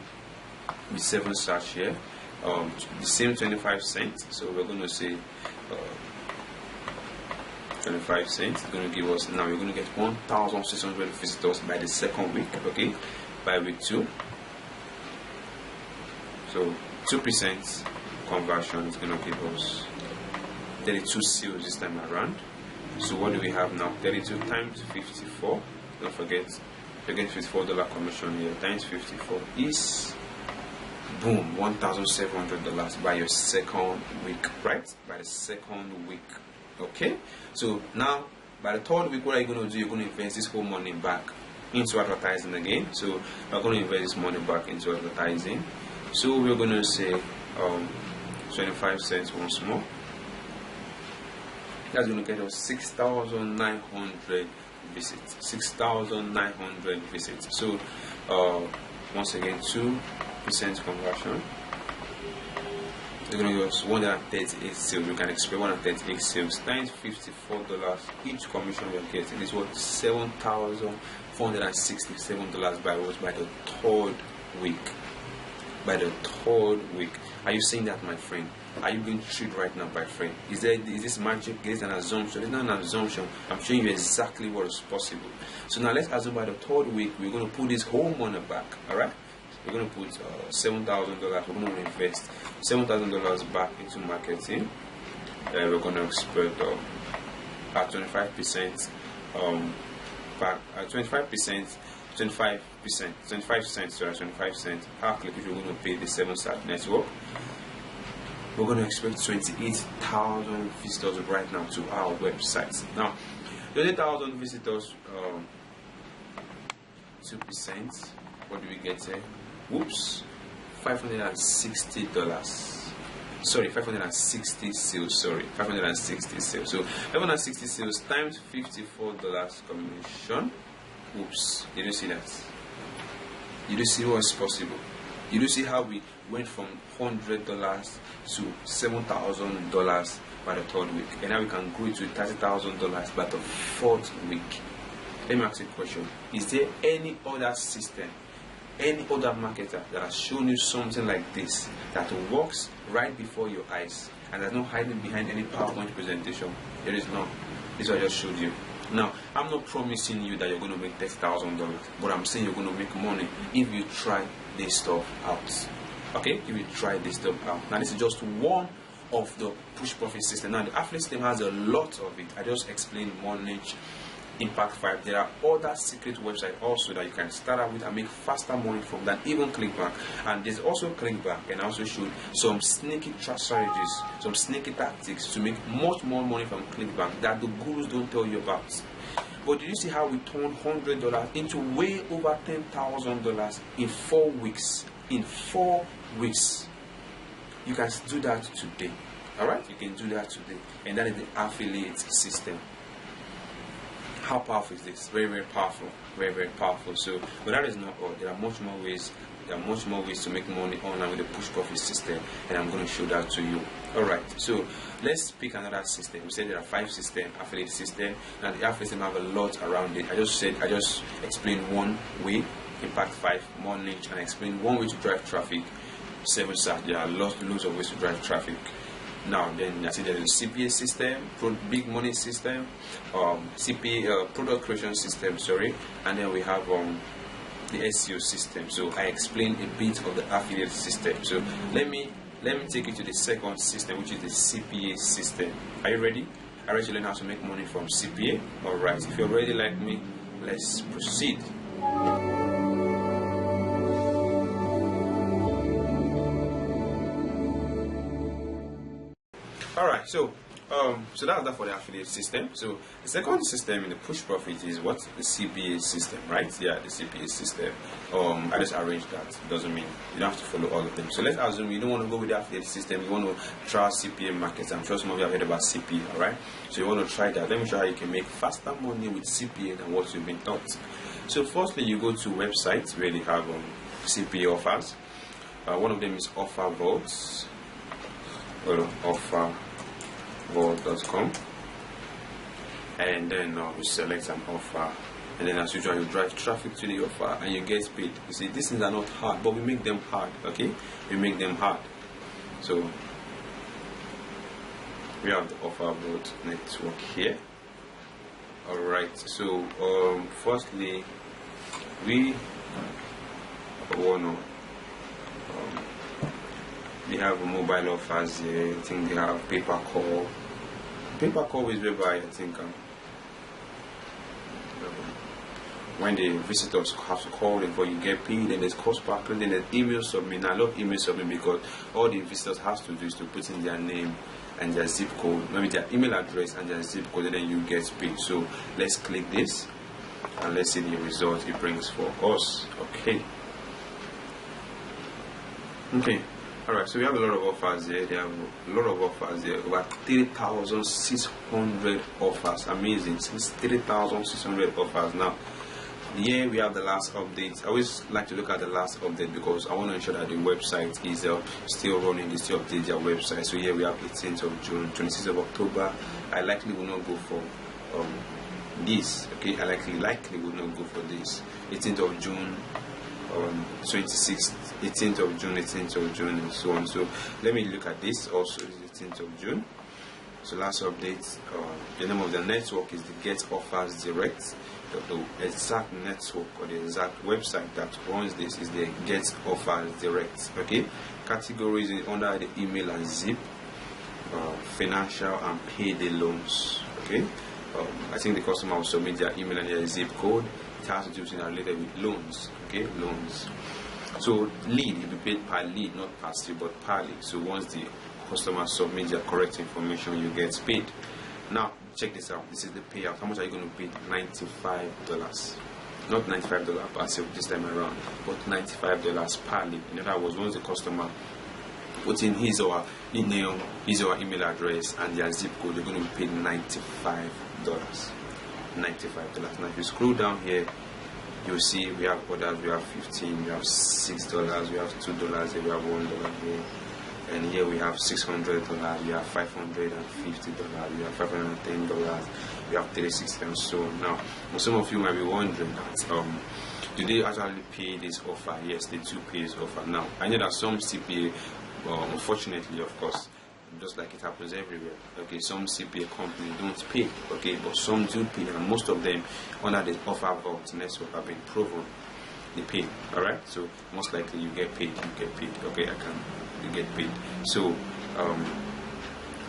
with 7 stars here. The same 25 cents. So we're going to say 25 cents. It's going to give us, now you're going to get 1,600 visitors by the second week. Okay? By week 2. So 2% conversion is going to give us 32 sales this time around. So what do we have now? 32 times 54. Don't forget, you get $54 commission here. Times 54 is, boom, $1,700 by your second week, right? By the second week. Okay? So now, by the third week, what are you going to do? You're going to invest this whole money back into advertising again. So we're going to invest this money back into advertising. So we're going to say 25 cents once more. That's going to get us 6,900 visits. 6,900 visits. So once again, 2% conversion. It's going to give us 138 sales. We can expect 138 sales times $54. Each commission we're getting is what, $7,467 by the third week. By the third week. Are you saying that, my friend? Are you being tricked right now, my friend? Is this magic? Is it an assumption? It's not an assumption. I'm showing you exactly what is possible. So now let's assume by the third week we're going to put this whole money back. Alright? We're going to put $7,000. We're going to invest $7,000 back into marketing. We're going to expect at 25% back at 25%. 25 cents, sorry, 25 cents. Our click if you're going to pay the 7-star network. We're going to expect 28,000 visitors right now to our website. Now, 28,000 visitors, 2%. What do we get here? Whoops, $560. Sorry, 560 sales. Sorry, 560 sales. So 560 sales times $54 commission. Oops, did you see that? Did you see what's possible? Did you see how we went from $100 to $7,000 by the third week? And now we can grow to $30,000 by the fourth week. Let me ask you a question. Is there any other system, any other marketer that has shown you something like this that works right before your eyes and that's not hiding behind any PowerPoint presentation? There is none. This is what I just showed you. Now, I'm not promising you that you're going to make $30,000, but I'm saying you're going to make money if you try this stuff out. Okay? If you try this stuff out. Now, this is just one of the push profit system. Now, the affiliate system has a lot of it. I just explained Monage, Impact 5. There are other secret websites also that you can start out with and make faster money from than even ClickBank. And there's also ClickBank, and I also showed some sneaky strategies, some sneaky tactics to make much more money from ClickBank that the gurus don't tell you about. But did you see how we turned $100 into way over $10,000 in 4 weeks? In 4 weeks. You can do that today. Alright? You can do that today. And that is the affiliate system. How powerful is this? Very, very powerful. Very, very powerful. So, but that is not all. There are much more ways. There are much more ways to make money online with the push profit system, and I'm going to show that to you. All right. So let's pick another system. We said there are 5 systems, affiliate system. Now the affiliate system have a lot around it. I just explained one way, Impact 5, Monage, and I explained one way to drive traffic. 7-star. There are loads of ways to drive traffic. Now then, I see there's a CPA system, big money system, CPA product creation system, sorry, and then we have the SEO system. So I explained a bit of the affiliate system. So let me take you to the second system, which is the CPA system. Are you ready? Are you ready to learn how to make money from CPA? All right. If you're ready like me, let's proceed. Alright, so So that's that for the affiliate system. So the second system in the push profit is what? The CPA system, right? Yeah, the CPA system. I just arranged that. It doesn't mean you don't have to follow all of them. So let's assume you don't want to go with the affiliate system, you want to try CPA markets. I'm sure some of you have heard about CPA, alright? So you want to try that. Let me show you how you can make faster money with CPA than what you've been taught. So firstly, you go to websites where they have CPA offers. One of them is Offer Vaults. Offervault.com, and then you select an offer, and then as usual you drive traffic to the offer and you get paid. You see, these things are not hard, but we make them hard. Okay, we make them hard. So we have the Offervault network here. Alright, so firstly we want to they have mobile offers here. I think they have paper call. Paper call is whereby I think when the visitors have to call before you get paid, and there's cost per click, then there's email submit. Now, I love email submit because all the visitors have to do is to put in their name and their zip code, maybe their email address and their zip code, and then you get paid. So let's click this and let's see the result it brings for us. Okay. Alright, so we have a lot of offers here. They have a lot of offers here. Over 3,600 offers. Amazing. It's 3,600 offers. Now, here we have the last update. I always like to look at the last update because I want to ensure that the website is still running. They still update their website. So here we have 18th of June, 26th of October. I likely will not go for this. Okay, I likely will not go for this. 18th of June. 26th, 18th of June, 18th of June, and so on. So let me look at this. Also, 18th of June. So last update. The name of the network is the Get Offers Direct. The exact network or the exact website that runs this is the Get Offers Direct. Okay. Categories under the email and zip, financial and payday loans. Okay. I think the customer will submit their email and their zip code. It has to do something related with loans. Okay, loans. So lead, you'll be paid per lead, not per sale, but per lead. So once the customer submits their correct information, you get paid. Now check this out. This is the payout. How much are you going to pay? $95. Not $95 per sale this time around, but $95 per lead. In other words, once the customer puts in his or her email, email address and their zip code, you're going to be paid $95. $95. Now if you scroll down here, you'll see we have others. We have $15, we have $6, we have $2 here, we have $1 here, and here we have $600, we have $550, we have $510, we have $360, and so on. Now some of you might be wondering that do they actually pay this offer? Yes, they do pay this offer. Now I know that some CPA, unfortunately, of course, just like it happens everywhere, okay, some CPA companies don't pay, okay, but some do pay, and most of them under the Offer Vault network have been proven they pay. Alright, so most likely you get paid, okay, you get paid. So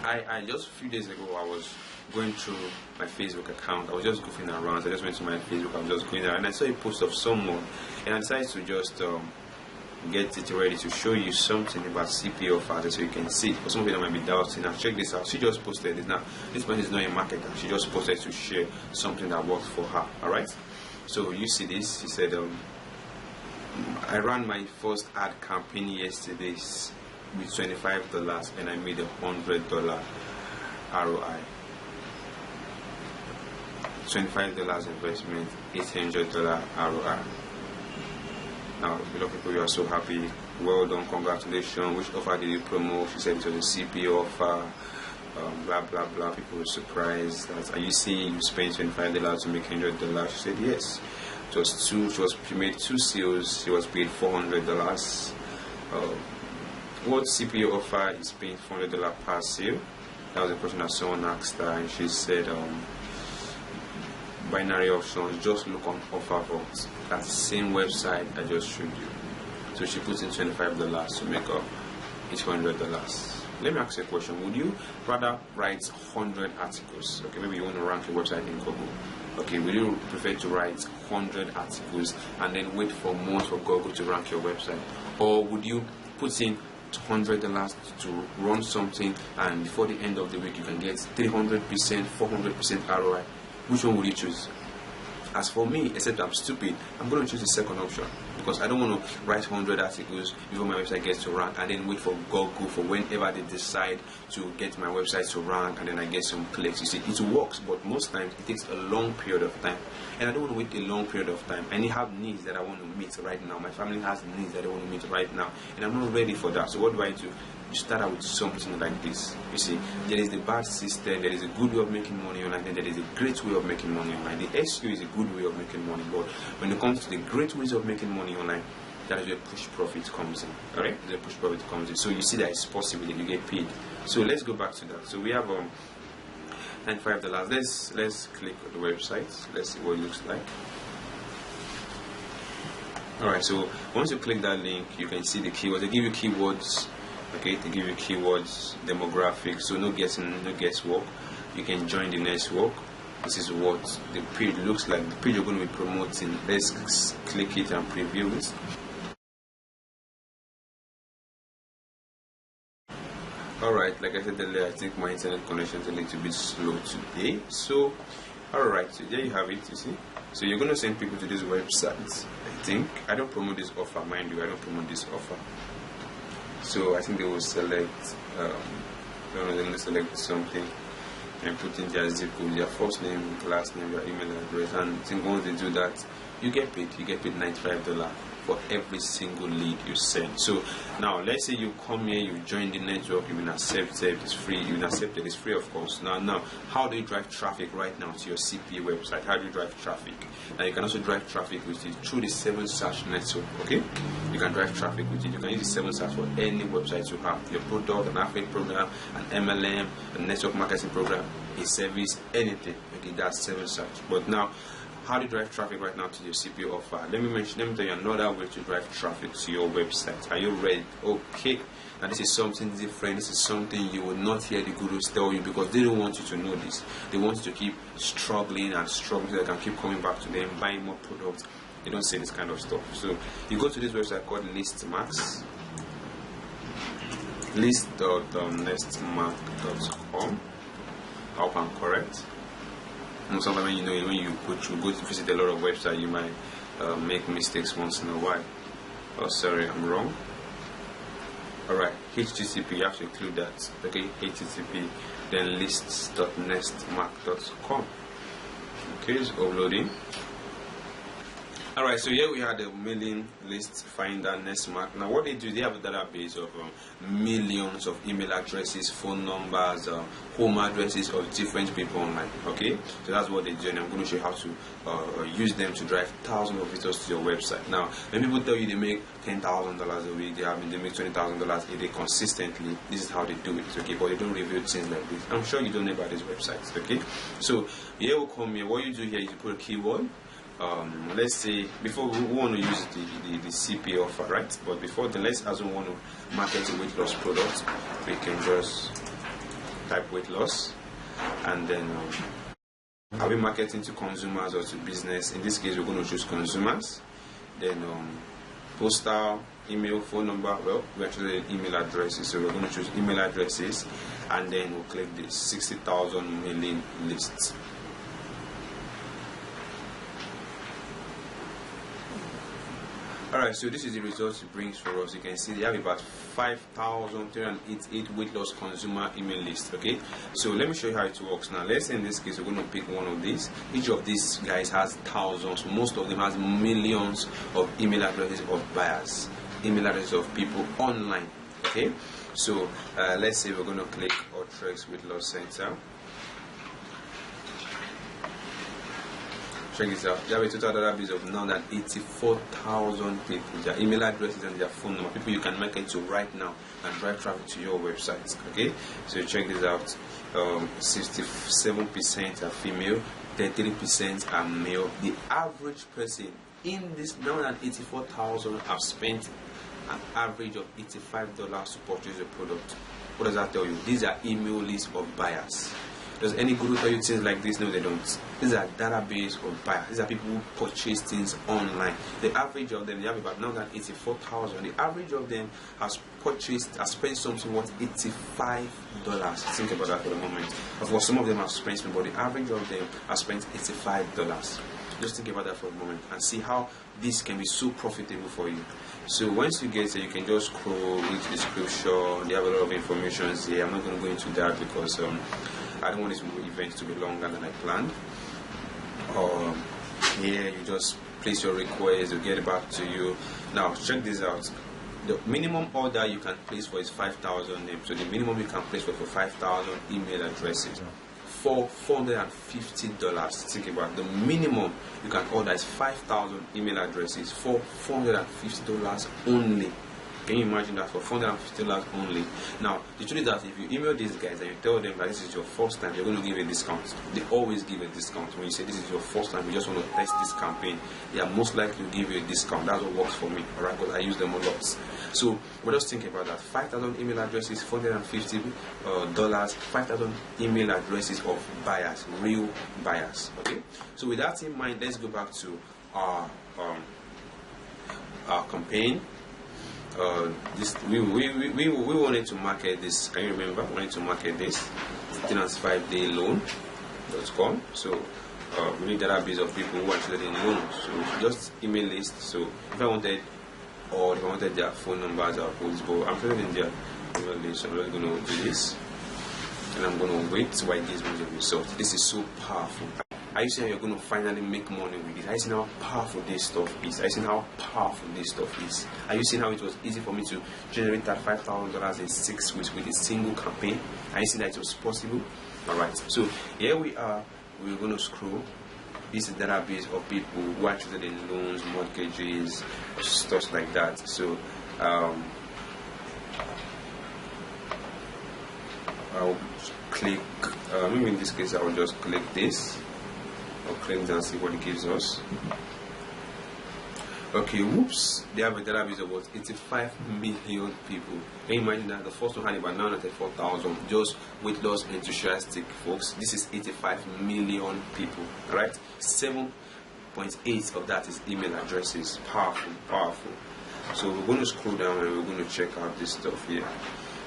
I just a few days ago I was going through my Facebook account. I was just goofing around. I just went to my Facebook, I was just going there, and I saw a post of someone, and I decided to just get it ready to show you something about CPA offers so you can see. For some of you that might be doubting, now check this out. She just posted it. Now this person is not a marketer. She just posted to share something that worked for her. Alright, so you see this. She said I ran my first ad campaign yesterday with $25 and I made $100 ROI. $25 investment, $800 ROI. Now, a lot of people, you are so happy. Well done, congratulations. Which offer did you promote? She said it was a CPA offer. Blah blah blah. People were surprised. That, are you saying you spent $25 to make $100? She said yes. It was she made 2 sales. She was paid $400. What CPA offer is paying $400 per sale? That was a question that someone asked her, and she said binary options. Just look on Offer Vault. That same website I just showed you. So she puts in $25 to make up $800. Let me ask you a question. Would you rather write 100 articles? Okay, maybe you want to rank your website in Google. Okay, would you prefer to write 100 articles and then wait for months for Google to rank your website? Or would you put in $100 to run something, and before the end of the week you can get 300%, 400% ROI. Which one would you choose? As for me, except I'm stupid, I'm going to choose the second option, because I don't want to write 100 articles before my website gets to rank and then wait for Google for whenever they decide to get my website to rank, and then I get some clicks. You see, it works, but most times it takes a long period of time, and I don't want to wait a long period of time. I have needs that I want to meet right now. My family has needs that I want to meet right now, and I'm not ready for that. So what do? You start out with something like this. You see, there is the bad system, there is a good way of making money online, and there is a great way of making money online. The SEO is a good way of making money, but when it comes to the great ways of making money online, that is where push profit comes in. Alright, the push profit comes in. So you see that it's possible that you get paid. So let's go back to that. So we have $95. Let's click on the website. Let's see what it looks like. Alright, so once you click that link, you can see the keywords. They give you keywords. Okay, to give you keywords, demographics, so no guessing, no guesswork. You can join the network. This is what the page looks like, the page you're going to be promoting. Let's click it and preview it. Alright, like I said earlier, I think my internet connection is a little bit slow today. So, alright, so there you have it, you see. So you're going to send people to this website. I think, I don't promote this offer, mind you, I don't promote this offer. So I think they will select, they're going to select something and put in their zip code, their first name, last name, your email address, and I think once they do that, you get paid $95 for every single lead you send. So now let's say you come here, you join the network, you've been accepted, it's free, you've been accepted, it's free of course. Now how do you drive traffic right now to your CPA website? How do you drive traffic? Now you can also drive traffic with it through the 7 search network. Okay, you can drive traffic with it. You can use the 7 search for any website you have, your product, an affiliate program, an MLM, a network marketing program, a service, anything. Okay, that's 7 search. But now, how do you drive traffic right now to your CPA offer? Let me tell you another way to drive traffic to your website. Are you ready? Okay. Now this is something different. This is something you will not hear the gurus tell you, because they don't want you to know this. They want you to keep struggling and struggling so they can keep coming back to them, buying more products. They don't say this kind of stuff. So you go to this website called Listmax. List.nestmark.com. I hope I'm correct. And sometimes when you go to visit a lot of websites, you might make mistakes once in a while. Oh, sorry, I'm wrong. Alright, HTTP, you have to include that. Okay, HTTP, then lists.nestmark.com. Okay, it's uploading. Alright, so here we have the mailing list finder Nestmark. Now what they do, they have a database of millions of email addresses, phone numbers, home addresses of different people online. Okay, so that's what they do, and I'm going to show you how to use them to drive thousands of visitors to your website. Now when people tell you they make $10,000 a week, they make $20,000 a day consistently, this is how they do it. Okay, but they don't reveal things like this. I'm sure you don't know about these websites. Okay, so here we come here. What you do here is you put a keyword. Let's say before we want to use the CPA offer, right? But before then, let's assume we want to market a weight loss product. We can just type weight loss, and then are we marketing to consumers or to business? In this case, we're going to choose consumers. Then postal, email, phone number. Well, we actually email addresses, so we're going to choose email addresses, and then we'll click the 60,000 mailing lists. Alright, so this is the results it brings for us. You can see they have about 5,388 weight loss consumer email list. Okay, so let me show you how it works. Now let's say in this case we're going to pick one of these. Each of these guys has thousands, most of them has millions of email addresses of buyers, email addresses of people online. Okay, so let's say we're going to click Utrecht Weight Loss Center. Check this out. They have a total database of now than 84,000 people, their email addresses and their phone number, people you can market to right now and drive traffic to your website. Okay, so check this out. 67% are female, 33% are male. The average person in this now than 84,000 have spent an average of $85 to purchase a product. What does that tell you? These are email lists of buyers. Does any guru tell you things like this? No, they don't. These are database of buyers. These are people who purchase things online. The average of them, they have about now than 84,000. The average of them has spent something worth $85. Think about that for a moment. Of course, some of them have spent, but the average of them has spent $85. Just think about that for a moment and see how this can be so profitable for you. So once you get there, you can just scroll, read the description. They have a lot of information here. I'm not going to go into that because I don't want this event to be longer than I planned. Here you just place your request, they'll get it back to you. Now check this out. The minimum order you can place for is 5,000 names. So the minimum you can place for 5,000 email addresses for $450. Think about it. The minimum you can order is 5,000 email addresses for $450 only. Can you imagine that? For $450 only. Now, the truth is that if you email these guys and you tell them that this is your first time, you're going to give a discount. They always give a discount. When you say this is your first time, you just want to test this campaign, they are most likely to give you a discount. That's what works for me, alright? Because I use them a lot. So, we're just thinking about that. 5,000 email addresses, $450, 5,000 email addresses of buyers, real buyers. Okay? So, with that in mind, let's go back to our campaign. We wanted to market this. Can you remember? We wanted to market this 5-day loan.com. So we need a database of people who are interested in loans. So just email list. So if I wanted their phone numbers, I'll post, but I'm interested in their email list. So I'm just going to do this, and I'm going to wait while it gives me the result. This is so powerful. Are you seeing how you're going to finally make money with this? Are you seeing how powerful this stuff is? Are you seeing how powerful this stuff is? Are you seeing how it was easy for me to generate that $5,000 in 6 weeks with a single campaign? Are you seeing that it was possible? Alright, so here we are. We're going to scroll. This is a database of people who are interested in loans, mortgages, stuff like that. So I'll click, maybe in this case I will just click this. I'll click and see what it gives us. Okay, whoops, they have a database of about 85 million people. Can you imagine that? The first one had about 934,000, just weight loss enthusiastic folks. This is 85 million people, right? 7.8 of that is email addresses. Powerful, powerful. So we're going to scroll down and we're going to check out this stuff here.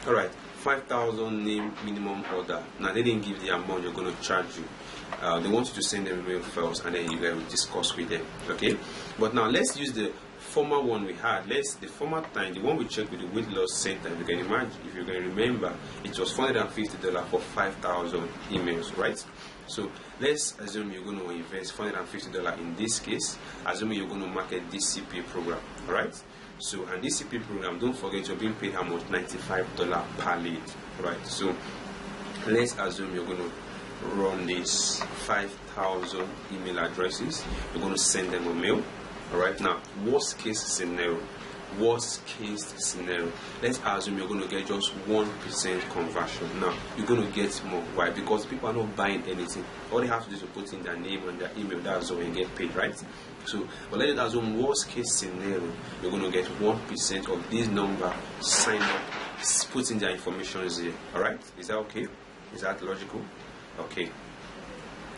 Alright, 5,000 name minimum order. Now they didn't give the amount you're going to charge you. They want you to send them email first and then you will discuss with them. Okay, but now let's use the former one we had. The former time, the one we checked with the weight loss center. If you can imagine, if you can remember, it was $450 for 5,000 emails, right? So let's assume you're going to invest $450 in this case, assuming you're going to market this CPA program, alright? So, and this CPA program, don't forget you're being paid how much? $95 per lead, right? So let's assume you're going to run this 5,000 email addresses. You're going to send them a mail. Alright, now worst case scenario, let's assume you're going to get just 1% conversion. Now you're going to get more. Why? Because people are not buying anything. All they have to do is to put in their name and their email. That's how you get paid, right? So, but let's assume worst case scenario, you're going to get 1% of this number sign up, put in their information here. Alright, is that okay? Is that logical? Okay,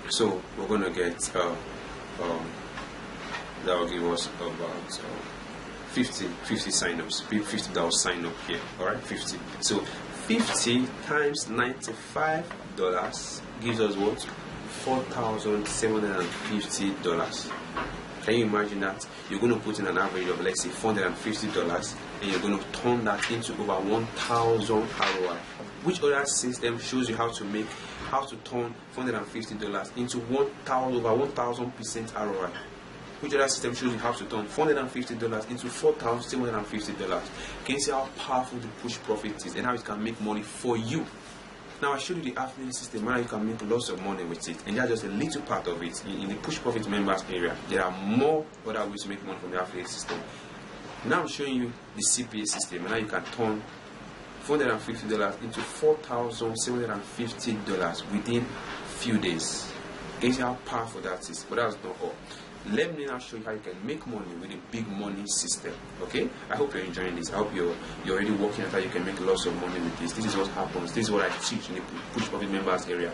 so we're going to get that will give us about 50 signups. 50 that will sign up here. Alright, 50. So 50 times $95 gives us what? $4,750. Can you imagine that? You're going to put in an average of, let's say, $450, and you're going to turn that into over 1,000 ROI. Which other system shows you how to turn $450 into over 1,000% ROI? Which other system shows you how to turn $450 into $4,750? Can you see how powerful the push profit is and how it can make money for you? Now I showed you the affiliate system where you can make lots of money with it, and that's just a little part of it. In the push profit members area, there are more other ways to make money from the affiliate system. Now I'm showing you the CPA system, and now you can turn $450 into $4,750 within few days. Can you see how powerful that is? But that's not all. let me now show you how you can make money with a big money system. Okay, I hope you're enjoying this. I hope you're already working out how you can make lots of money with this. This is what happens. This is what I teach in the Push Profit members area.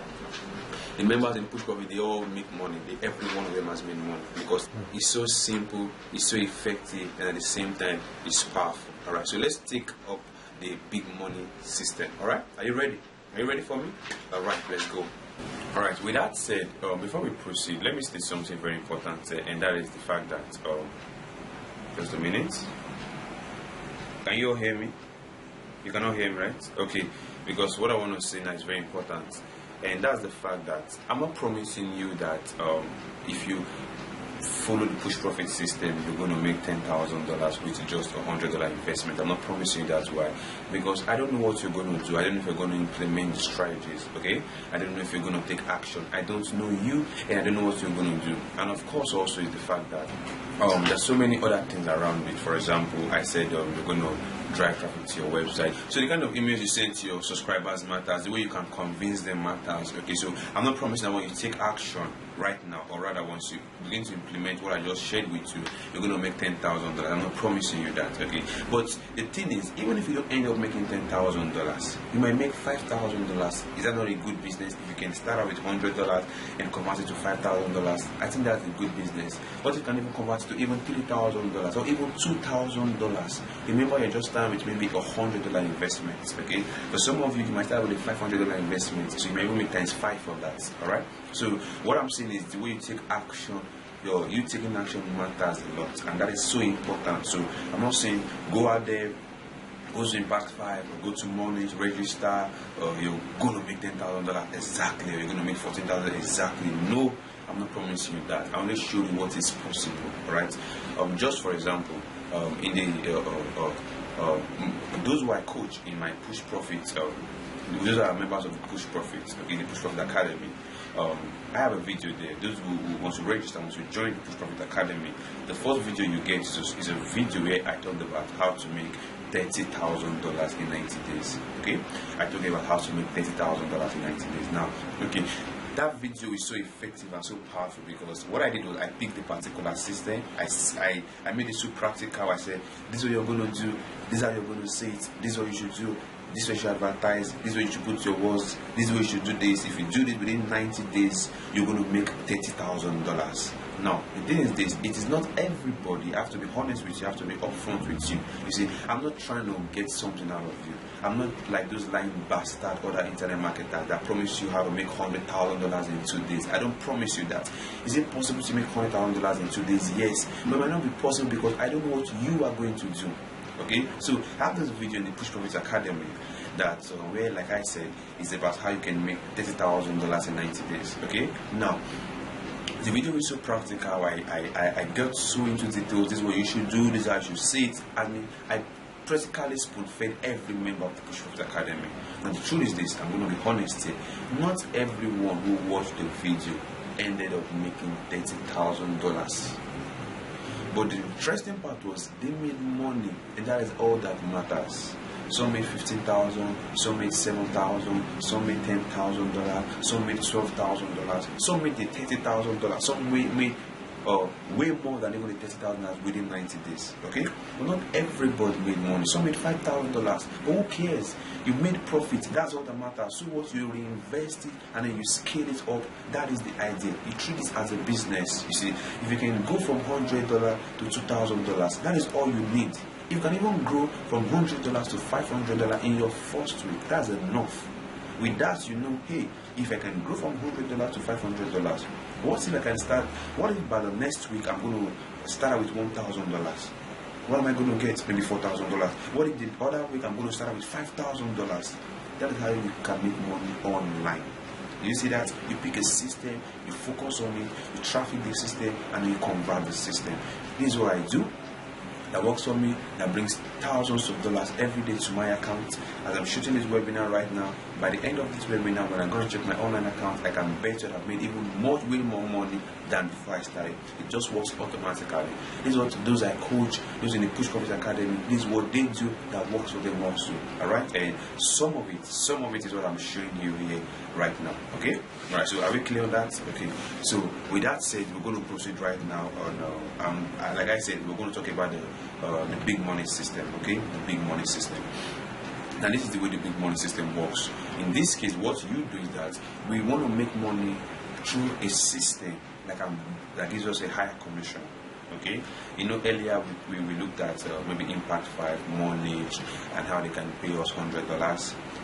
The members in Push Profit, they all make money. Every one of them has made money because it's so simple, it's so effective, and at the same time, it's powerful. All right, so let's take up the big money system. All right, are you ready? Are you ready for me? All right, let's go. All right, with that said, before we proceed, let me state something very important, and that is the fact that, just a minute. Can you all hear me? You cannot hear me, right? Okay, because what I want to say now is very important. And that's the fact that I'm not promising you that if you follow the push profit system, you're going to make $10,000 with just $100 investment. I'm not promising you that's why, because I don't know what you're going to do. I don't know if you're going to implement strategies. Okay, I don't know if you're going to take action. I don't know you, and I don't know what you're going to do. And of course, also is the fact that there's so many other things around it. For example, I said you're going to drive traffic to your website. So the kind of emails you send to your subscribers matters. The way you can convince them matters. Okay, so I'm not promising that when you take action right now, or rather once you begin to implement what I just shared with you, you're going to make $10,000. I'm not promising you that. Okay, but the thing is, even if you don't end up making $10,000, you might make $5,000. Is that not a good business? If you can start out with $100 and convert it to $5,000, I think that's a good business. But you can even convert it to even $3,000 or even $2,000. Remember, you're just starting with maybe $100 investment. Okay, for some of you, you might start with a $500 investment, so you may even make times 5 of that. All right. So what I'm saying is the way you take action, you taking action matters a lot, and that is so important. So I'm not saying go out there, go to Impact 5 or go to Money, register, you're going to make $10,000 exactly, or you're going to make $14,000 exactly. No, I'm not promising you that. I only show you what is possible. All right. Just for example, in the those who I coach in my Push Profit, those are members of the Push Profit, okay, the Push Profit Academy. I have a video there. Those who want to register, want to join the Push Profit Academy, the first video you get is a video where I talked about how to make $30,000 in 90 days. Okay, I talked about how to make $30,000 in 90 days. Now, okay, that video is so effective and so powerful because what I did was I picked a particular system. I made it so practical. I said, this is what you're going to do, this is how you're going to say it, this is what you should do, this is what you should advertise, this is what you should put your words, this is what you should do this. If you do this within 90 days, you're going to make $30,000. Now, the thing is this, it is not everybody. I have to be honest with you, I have to be upfront with you. You see, I'm not trying to get something out of you. I'm not like those lying bastard other internet marketers that promise you how to make $100,000 in 2 days. I don't promise you that. Is it possible to make $100,000 in 2 days? Yes, but it might not be possible because I don't know what you are going to do. Okay, so I have this video in the Push Profit Academy that where, like I said, is about how you can make $30,000 in 90 days. Okay, now the video is so practical. I got so into details. This is what you should do, this is how you should see it. I mean, I practically spoon-fed every member of the Push Profit Academy. And the truth is this, I'm going to be honest here, not everyone who watched the video ended up making $30,000. But the interesting part was they made money, and that is all that matters. Some made $15,000, some made $7,000, some made $10,000, some made $12,000, some made the $30,000, some made way more than even the $30,000 within 90 days. Okay, but not everybody made money. Some made $5,000, but who cares? You made profit. That's all that matters. So what, you reinvest it and then you scale it up. That is the idea. You treat this as a business. You see, if you can go from $100 to $2,000, that is all you need. You can even grow from $100 to $500 in your first week. That's enough. With that, you know, hey, if I can grow from $100 to $500, what if I can start? What if by the next week I'm going to start with $1,000? What am I going to get? Maybe $4,000. What if the other week I'm going to start with $5,000? That is how you can make money online. You see that? You pick a system, you focus on it, you traffic the system, and you convert the system. This is what I do. that works for me, that brings thousands of dollars every day to my account. As I'm shooting this webinar right now, by the end of this webinar, when I'm going to check my online account, I can bet you that I've made even way more money than before I started. It just works automatically. This is what those I coach, those in the Push Coffee Academy, this is what they do that works for them also. Alright? And some of it is what I'm showing you here right now. Okay? Alright, so are we clear on that? Okay. So with that said, we're going to proceed right now on like I said, we're going to talk about the big money system. Okay, the big money system. Now this is the way the big money system works. In this case, what you do is that we want to make money through a system that gives us a higher commission. Okay, you know, earlier we looked at maybe Impact 5, Monage, and how they can pay us $100,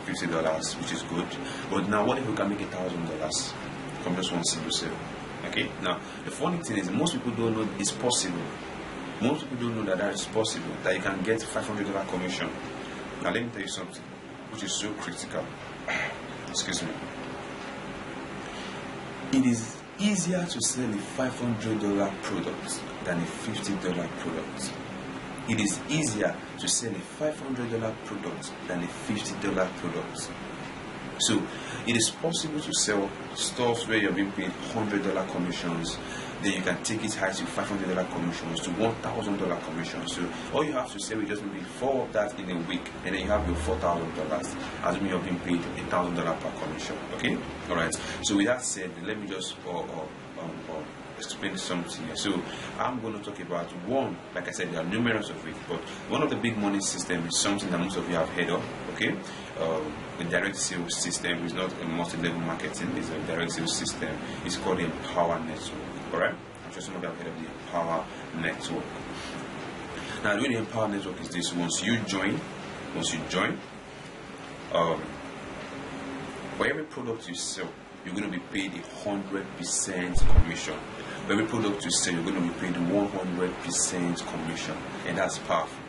$50, which is good. But now, what if we can make $1,000 from just one single sale? Okay, now the funny thing is, most people don't know it's possible. Most people don't know that is possible, that you can get $500 commission. Now let me tell you something which is so critical. Excuse me. It is easier to sell a $500 product than a $50 product. It is easier to sell a $500 product than a $50 product. So it is possible to sell stuff where you're being paid $100 commissions, then you can take it high to $500 commissions to $1,000 commissions. So all you have to sell is just maybe 4 of that in a week, and then you have your $4,000, assuming you're being paid $1,000 per commission. Okay, all right. So with that said, let me just explain something here. So I'm going to talk about one. Like I said, there are numerous of it, but one of the big money system is something that most of you have heard of. Okay, the direct sales system is not a multi-level marketing; it's a direct sales system. It's called the Empower Network. Alright, I'm sure some of you have heard of the Empower Network. Now, the way the Empower Network is this: once you join, for every product you sell, you're going to be paid 100% commission. For every product you sell, you're going to be paid 100% commission, and that's powerful.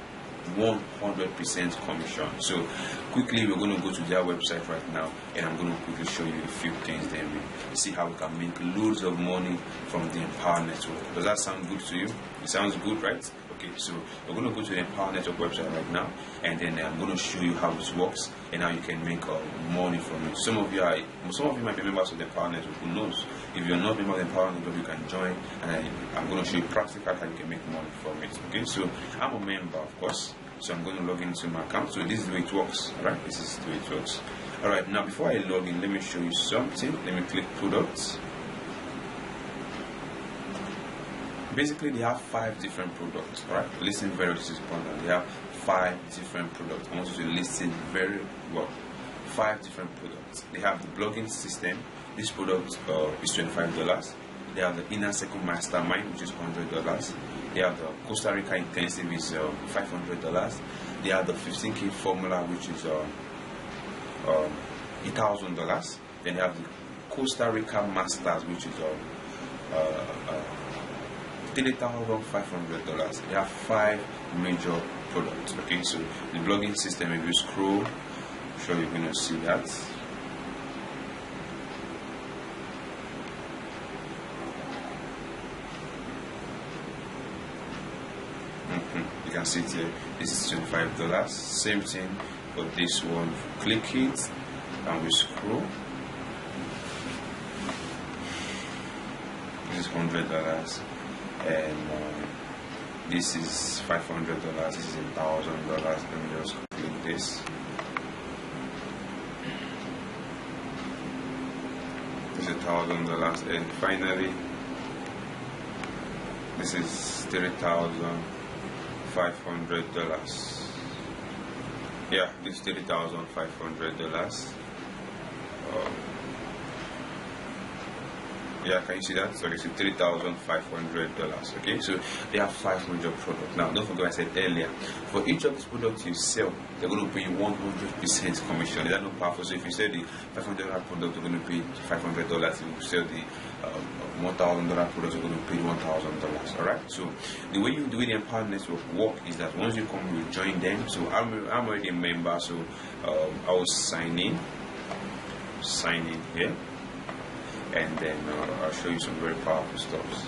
100% commission. So quickly, we're going to go to their website right now, and I'm going to quickly show you a few things. Then we see how we can make loads of money from the Empower Network. Does that sound good to you? It sounds good, right? Okay, so we're going to go to the Empower Network website right now, and then I'm going to show you how it works and how you can make money from it. Some of you might be members of the Empower Network. Who knows? If you're not a member of the Empower Network, you can join, and I'm going to show you practically how you can make money from it. Okay, so I'm a member, of course. So I'm going to log into my account. So this is the way it works. Alright, this is the way it works. Alright, now before I log in, let me show you something. Let me click products. Basically, they have 5 different products. Alright, listen very important. They have 5 different products. I want you to listen very well. 5 different products. They have the blogging system. This product is $25. They have the Inner Circle Mastermind, which is $100. They have the Costa Rica Intensive, is $500. They have the 15K Formula, which is $1,000. Then they have the Costa Rica Masters, which is $3,500. They have 5 major products. Okay, so the blogging system, if you scroll, I'm sure you're going to see that. You can see it here. This is $25. Same thing for this one. Click it and we scroll. This is $100, and this is $500. This is $1,000. Let me just click this. This is $1,000, and finally, this is $3,500. Yeah, this is $3,500. Yeah, can you see that? So it's $3,500. Okay, so they have 5 major products. Now, don't forget what I said earlier. For each of these products you sell, they're going to pay you 100% commission. Is that not powerful? So if you sell the $500 product, you're going to pay $500. If you sell the $1,000 product, you're going to pay $1,000. All right. So the way the Empower Network work is that once you come, you join them. So I'm already a member. So I will sign in here. And then I'll show you some very powerful stuff.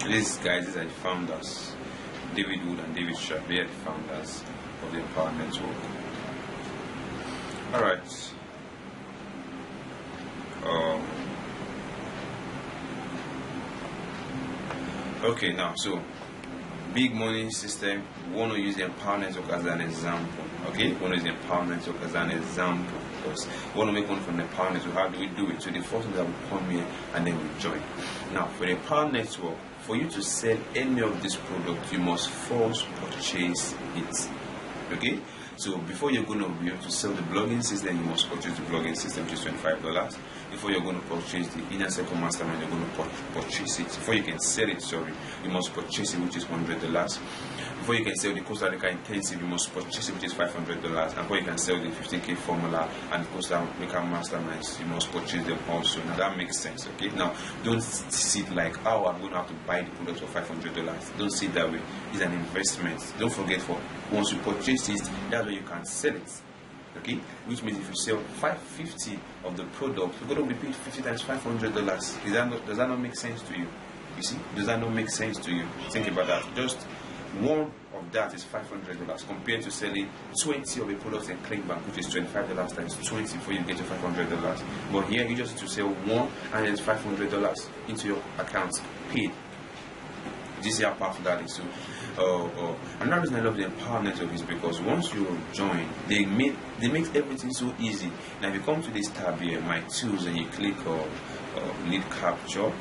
These guys, these are the founders, David Wood and David Sharp. They are the founders of the Empower Network. Alright. Okay, now, so big money system, we want to use the Empower Network as an example. Okay, we want to use the Empower Network as an example because we want to make money from the Empower Network. How do we do it? So the first thing that we come here and then we join. Now, for the Empower Network, for you to sell any of this product, you must first purchase it. Okay, so before you're going to be able to sell the blogging system, you must purchase the blogging system, which is $25. Before you're going to purchase the inner circle mastermind, you're going to purchase it. Before you can sell it, you must purchase it, which is $100. Before you can sell the Costa Rica intensive, you must purchase it, which is $500. And before you can sell the 15K formula and the Costa Rica masterminds, you must purchase them also. Now that makes sense. Okay, now don't see it like, oh, I'm going to have to buy the product for $500. Don't see it that way. It's an investment. Don't forget, for once you purchase it, that's when you can sell it. Okay, which means if you sell 550 of the product, you're going to be paid 50 times $500. Does that not make sense to you? You see, does that not make sense to you? Think about that. Just one of that is $500 compared to selling 20 of a product in ClickBank, which is $25 times 20 before you get to $500. But here you just have to sell one and it's $500 into your account paid. This is how powerful that is. So, another reason I love the Empower Network is because once you join, they make everything so easy. Now, if you come to this tab here, My Tools, and you click on Lead Capture,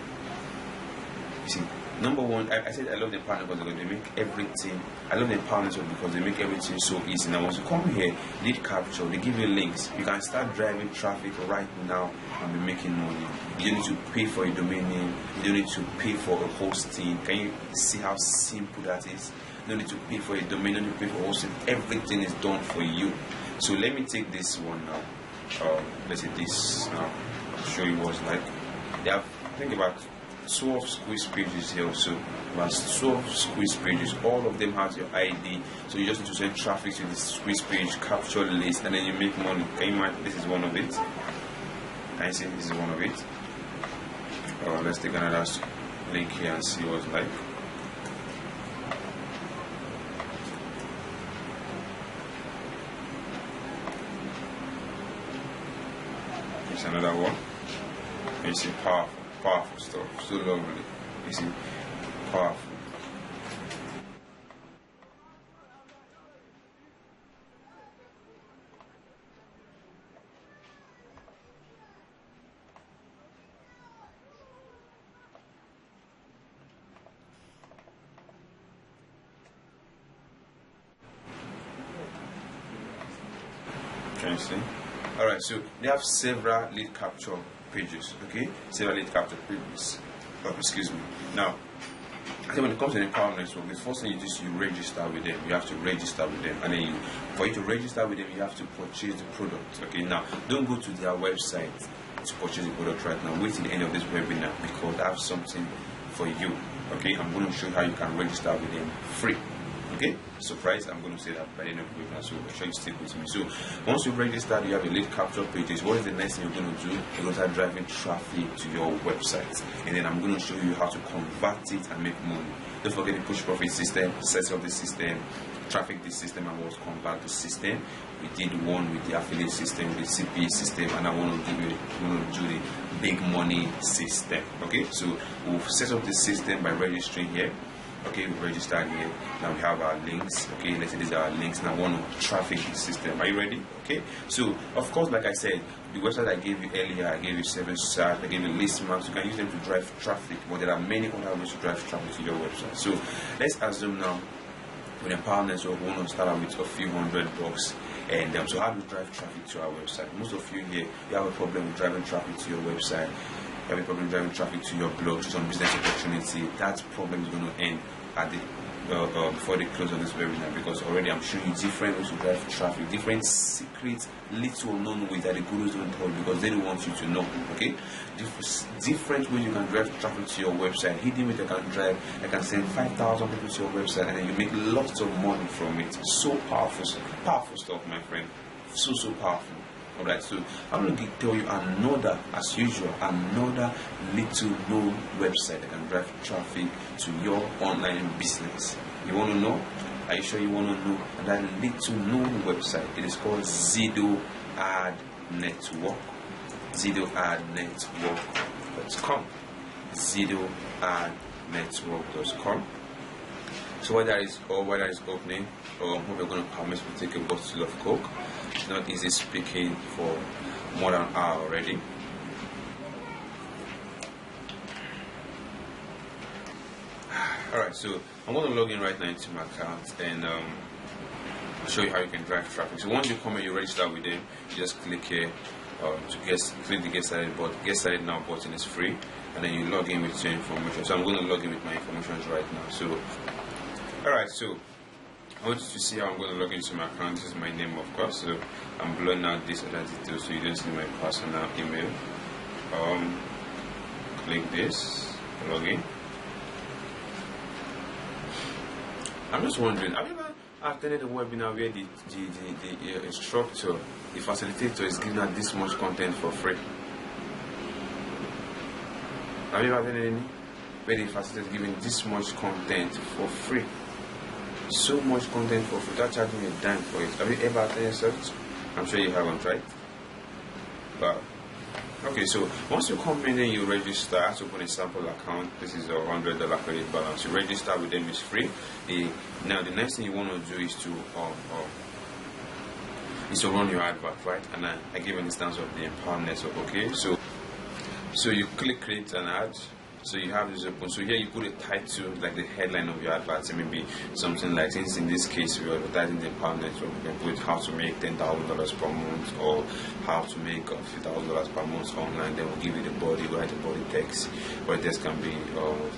you see, number one, I said I love the Empower Network because they make everything. I love the Empower Network because they make everything so easy. Now, once you come here, Lead Capture, they give you links. You can start driving traffic right now and be making money. You don't need to pay for a domain name. You don't need to pay for a hosting. Can you see how simple that is? You don't need to pay for a domain. You don't need to pay for hosting. Everything is done for you. So let me take this one now. Let's say this now. I'll show you what it's like. They have, I think, about 12 squeeze pages here also. About 12 squeeze pages. All of them has your ID. So you just need to send traffic to the squeeze page, capture the list, and then you make money. Can you imagine? This is one of it. Can you see this is one of it? Let's take another link here and see what's like. Here's another one. You see, powerful stuff. So lovely. You see, powerful. Can you see? Alright, so they have several lead capture pages, okay? Several lead capture pages. Excuse me. Now, I think when it comes to the Empower Network, the first thing you do is you register with them. You have to register with them, and then for you to register with them, you have to purchase the product. Okay, now don't go to their website to purchase the product right now. Wait till the end of this webinar because I have something for you. Okay, I'm going to show you how you can register with them free. Okay, surprise, I'm going to say that by the end of the webinar, so make sure you stick with me. So once you've registered, you have your lead capture pages. What is the next thing you're going to do? You're going to start driving traffic to your website, and then I'm going to show you how to convert it and make money. Don't forget the push profit system, set up the system, traffic the system, and what's convert the system. We did one with the affiliate system, with the CPA system, and I want to do the big money system. Okay, so we'll set up the system by registering here. Okay, we registered here. Now we have our links. Okay, let's say these are our links. Now I want to traffic the system. Are you ready? Okay, so of course, like I said, the website I gave you earlier, I gave you 7 stars, I gave you list maps. You can use them to drive traffic, but there are many other ways to drive traffic to your website. So let's assume now with Empower Network, we want to start out with a few $100. And so how do we drive traffic to our website? Most of you here, you have a problem with driving traffic to your website. You have a problem driving traffic to your blog, to some business opportunity. That problem is going to end at the before the close of this webinar, because already I'm showing you different ways to drive traffic, different secrets, little known ways that the gurus don't tell you because they don't want you to know. Okay, different ways you can drive traffic to your website, hidden ways you can drive. I can send 5,000 people to your website and then you make lots of money from it. So powerful stuff, my friend. So powerful. Alright, so I'm going to tell you another, as usual, another little known website that can drive traffic to your online business. You want to know? Are you sure you want to know that little known website? It is called Zido Ad Network. ZidoAdNetwork.com. ZidoAdNetwork.com. So while that is opening, hope you're going to permit me to take a bottle of Coke. It's not easy speaking for more than an hour already. Alright, so I'm going to log in right now into my account and show you how you can drive traffic. So once you come and you register with them, you just click here to click the get started button. Get started now button is free, and then you log in with your information. So I'm going to log in with my information right now. So alright, so I want you to see how I'm going to log into my account. This is my name, of course. So I'm blowing out this other details so you don't see my personal email. Click this, log in. I'm just wondering, have you ever attended a webinar where the instructor, the facilitator, is giving out this much content for free? Have you ever attended any where the facilitator is giving this much content for free? So much content for free without charging a dime for it. Have you ever attended such? I'm sure you haven't, right? But okay, so once you come in and you register, I have to open a sample account. This is a $100 credit balance. You register with them, it's free. Now the next thing you want to do is to run your advert, right? And I give an instance of the empowerment network. Okay, so you click create an ad. So you have this open. So here you put a title, like the headline of your advert. It may be something like, since in this case we're advertising the empowerment network, you can put how to make $10,000 per month, or how to make $50,000 per month online. Then we'll give you the body, write the body text. But this can be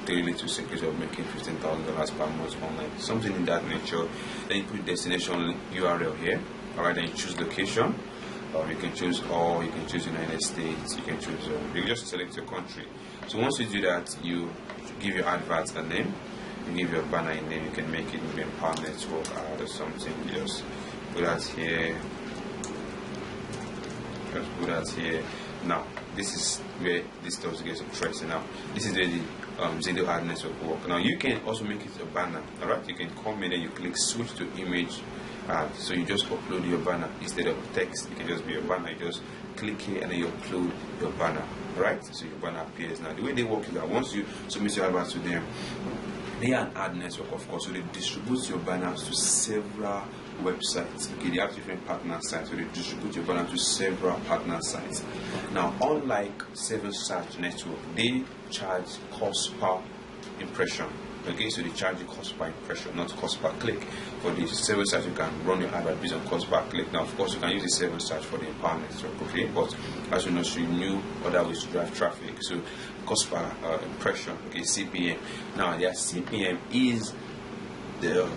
3 little secrets of making $15,000 per month online, something in that nature. Then you put destination URL here. Alright, then you choose location. You can choose all, you can choose United States, you can choose, you can just select your country. So once you do that, you give your advert a name, you give your banner a name. You can make it maybe Empower Network ad or something. You just put that here, Now this is where this stuff gets interesting. Now this is where the Zido Ad Network work. Now you can also make it a banner. Alright, you can come in and you click switch to image. So you just upload your banner instead of text. It can just be a banner. You just click here and then you upload your banner. Right? So your banner appears. Now the way they work is that once you submit your advert to them, they are an ad network, of course, so they distribute your banners to several websites. Okay, they have different partner sites, so they distribute your banner to several partner sites. Now, unlike Seven Search Network, they charge cost per impression. Okay, so they charge you cost per impression, not cost per click. For the Seven Search, you can run your advert based on cost per click. Now, of course, you can use the Seven Search for the empowerment network. Okay, but as you know, so you knew other ways to drive traffic. So cost per impression. Okay, CPM. Now, their CPM is the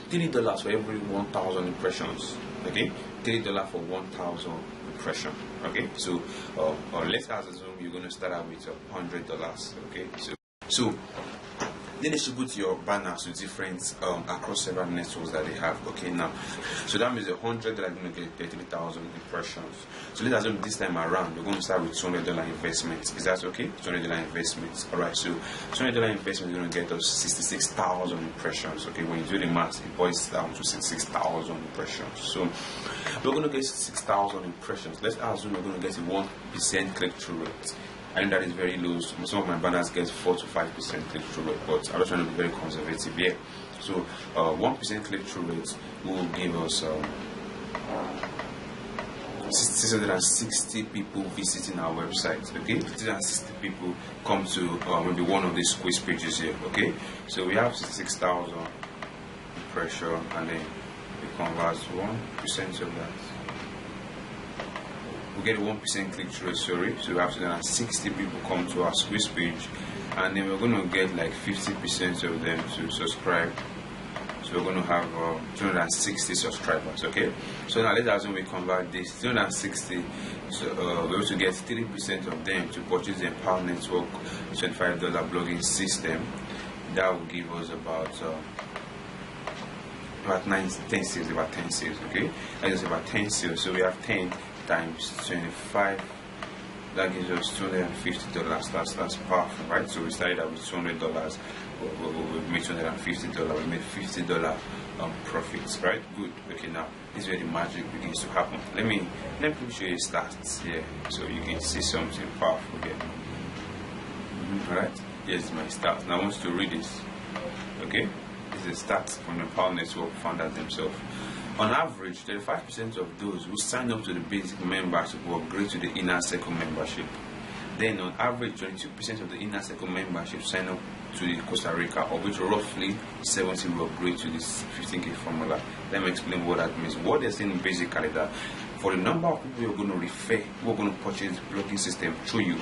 $3 for every 1,000 impressions. Okay, $3 for 1,000 impression. Okay, so let's assume you're going to start out with $100. Okay, so they distribute your banners to different across several networks that they have. Okay, now so that means 100 that are going to get 33,000 impressions. So let's assume this time around we're going to start with $200 investment. Is that okay? $200 investment. Alright, so $200 investment is going to get us 66,000 impressions. Okay, when you do the math, it boils down to 66,000 impressions. So we're going to get 6,000 impressions. Let's assume we're going to get a 1% click-through rate. I think that is very low. Some of my banners get 4 to 5% click-through rate, but I'm just trying to be very conservative here. So 1% click-through rate will give us 660 people visiting our website. Okay, 660 people come to maybe one of these quiz pages here. Okay, so we have 66,000 impression, and then we convert 1% of that. We get a 1% click-through rate, sorry. So we have 260 people come to our squeeze page, and then we're going to get like 50% of them to subscribe. So we're going to have 260 subscribers. Okay, so now let's assume we convert this 260. So we're going to get 3% of them to purchase the Empower Network $25 blogging system. That will give us about about 10 sales, about 10 sales, okay? That is about 10 sales. So we have 10 times 25. That gives us $250. That's powerful, right? So we started out with $200. We made $250. We made $50 profits, right? Good. Okay, now this is where the magic begins to happen. Let me show you stats here so you can see something powerful here. Alright, here's my stats. Now I want you to read this. Okay? This is stats from the Power Network founders themselves. On average, 35% of those who sign up to the basic membership will upgrade to the inner circle membership. Then, on average, 22% of the inner circle membership sign up to the Costa Rica, of which roughly 70 will upgrade to this 15K formula. Let me explain what that means. What they're saying basically that for the number of people you're going to refer, who are going to purchase the blogging system through you,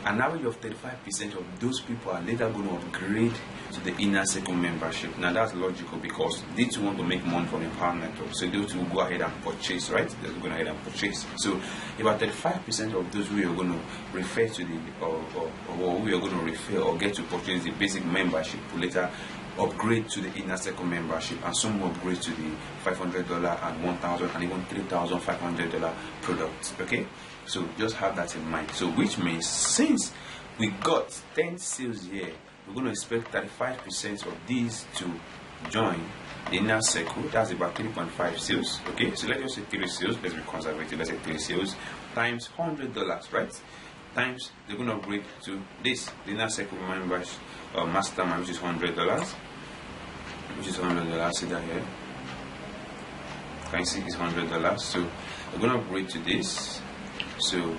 an average of 35% of those people are later going to upgrade to the inner circle membership. Now that's logical because they too want to make money from the Power Network, so they too go ahead and purchase, right? They're going ahead and purchase. So about 35% of those who are going to refer to the or who are going to refer or get to purchase the basic membership will later upgrade to the inner circle membership, and some will upgrade to the $500 and $1,000 and even $3,500 products. Okay, so just have that in mind. So which means since we got 10 sales here, we're going to expect 35% of these to join the inner circle. That's about 3.5 sales. Okay, so let's just say 3 sales. Let's be conservative. Let's say 3 sales times $100, right? Times they're going to upgrade to this, the inner circle members mastermind, which is $100. See that here? Can you see it's $100? So we're going to upgrade to this. So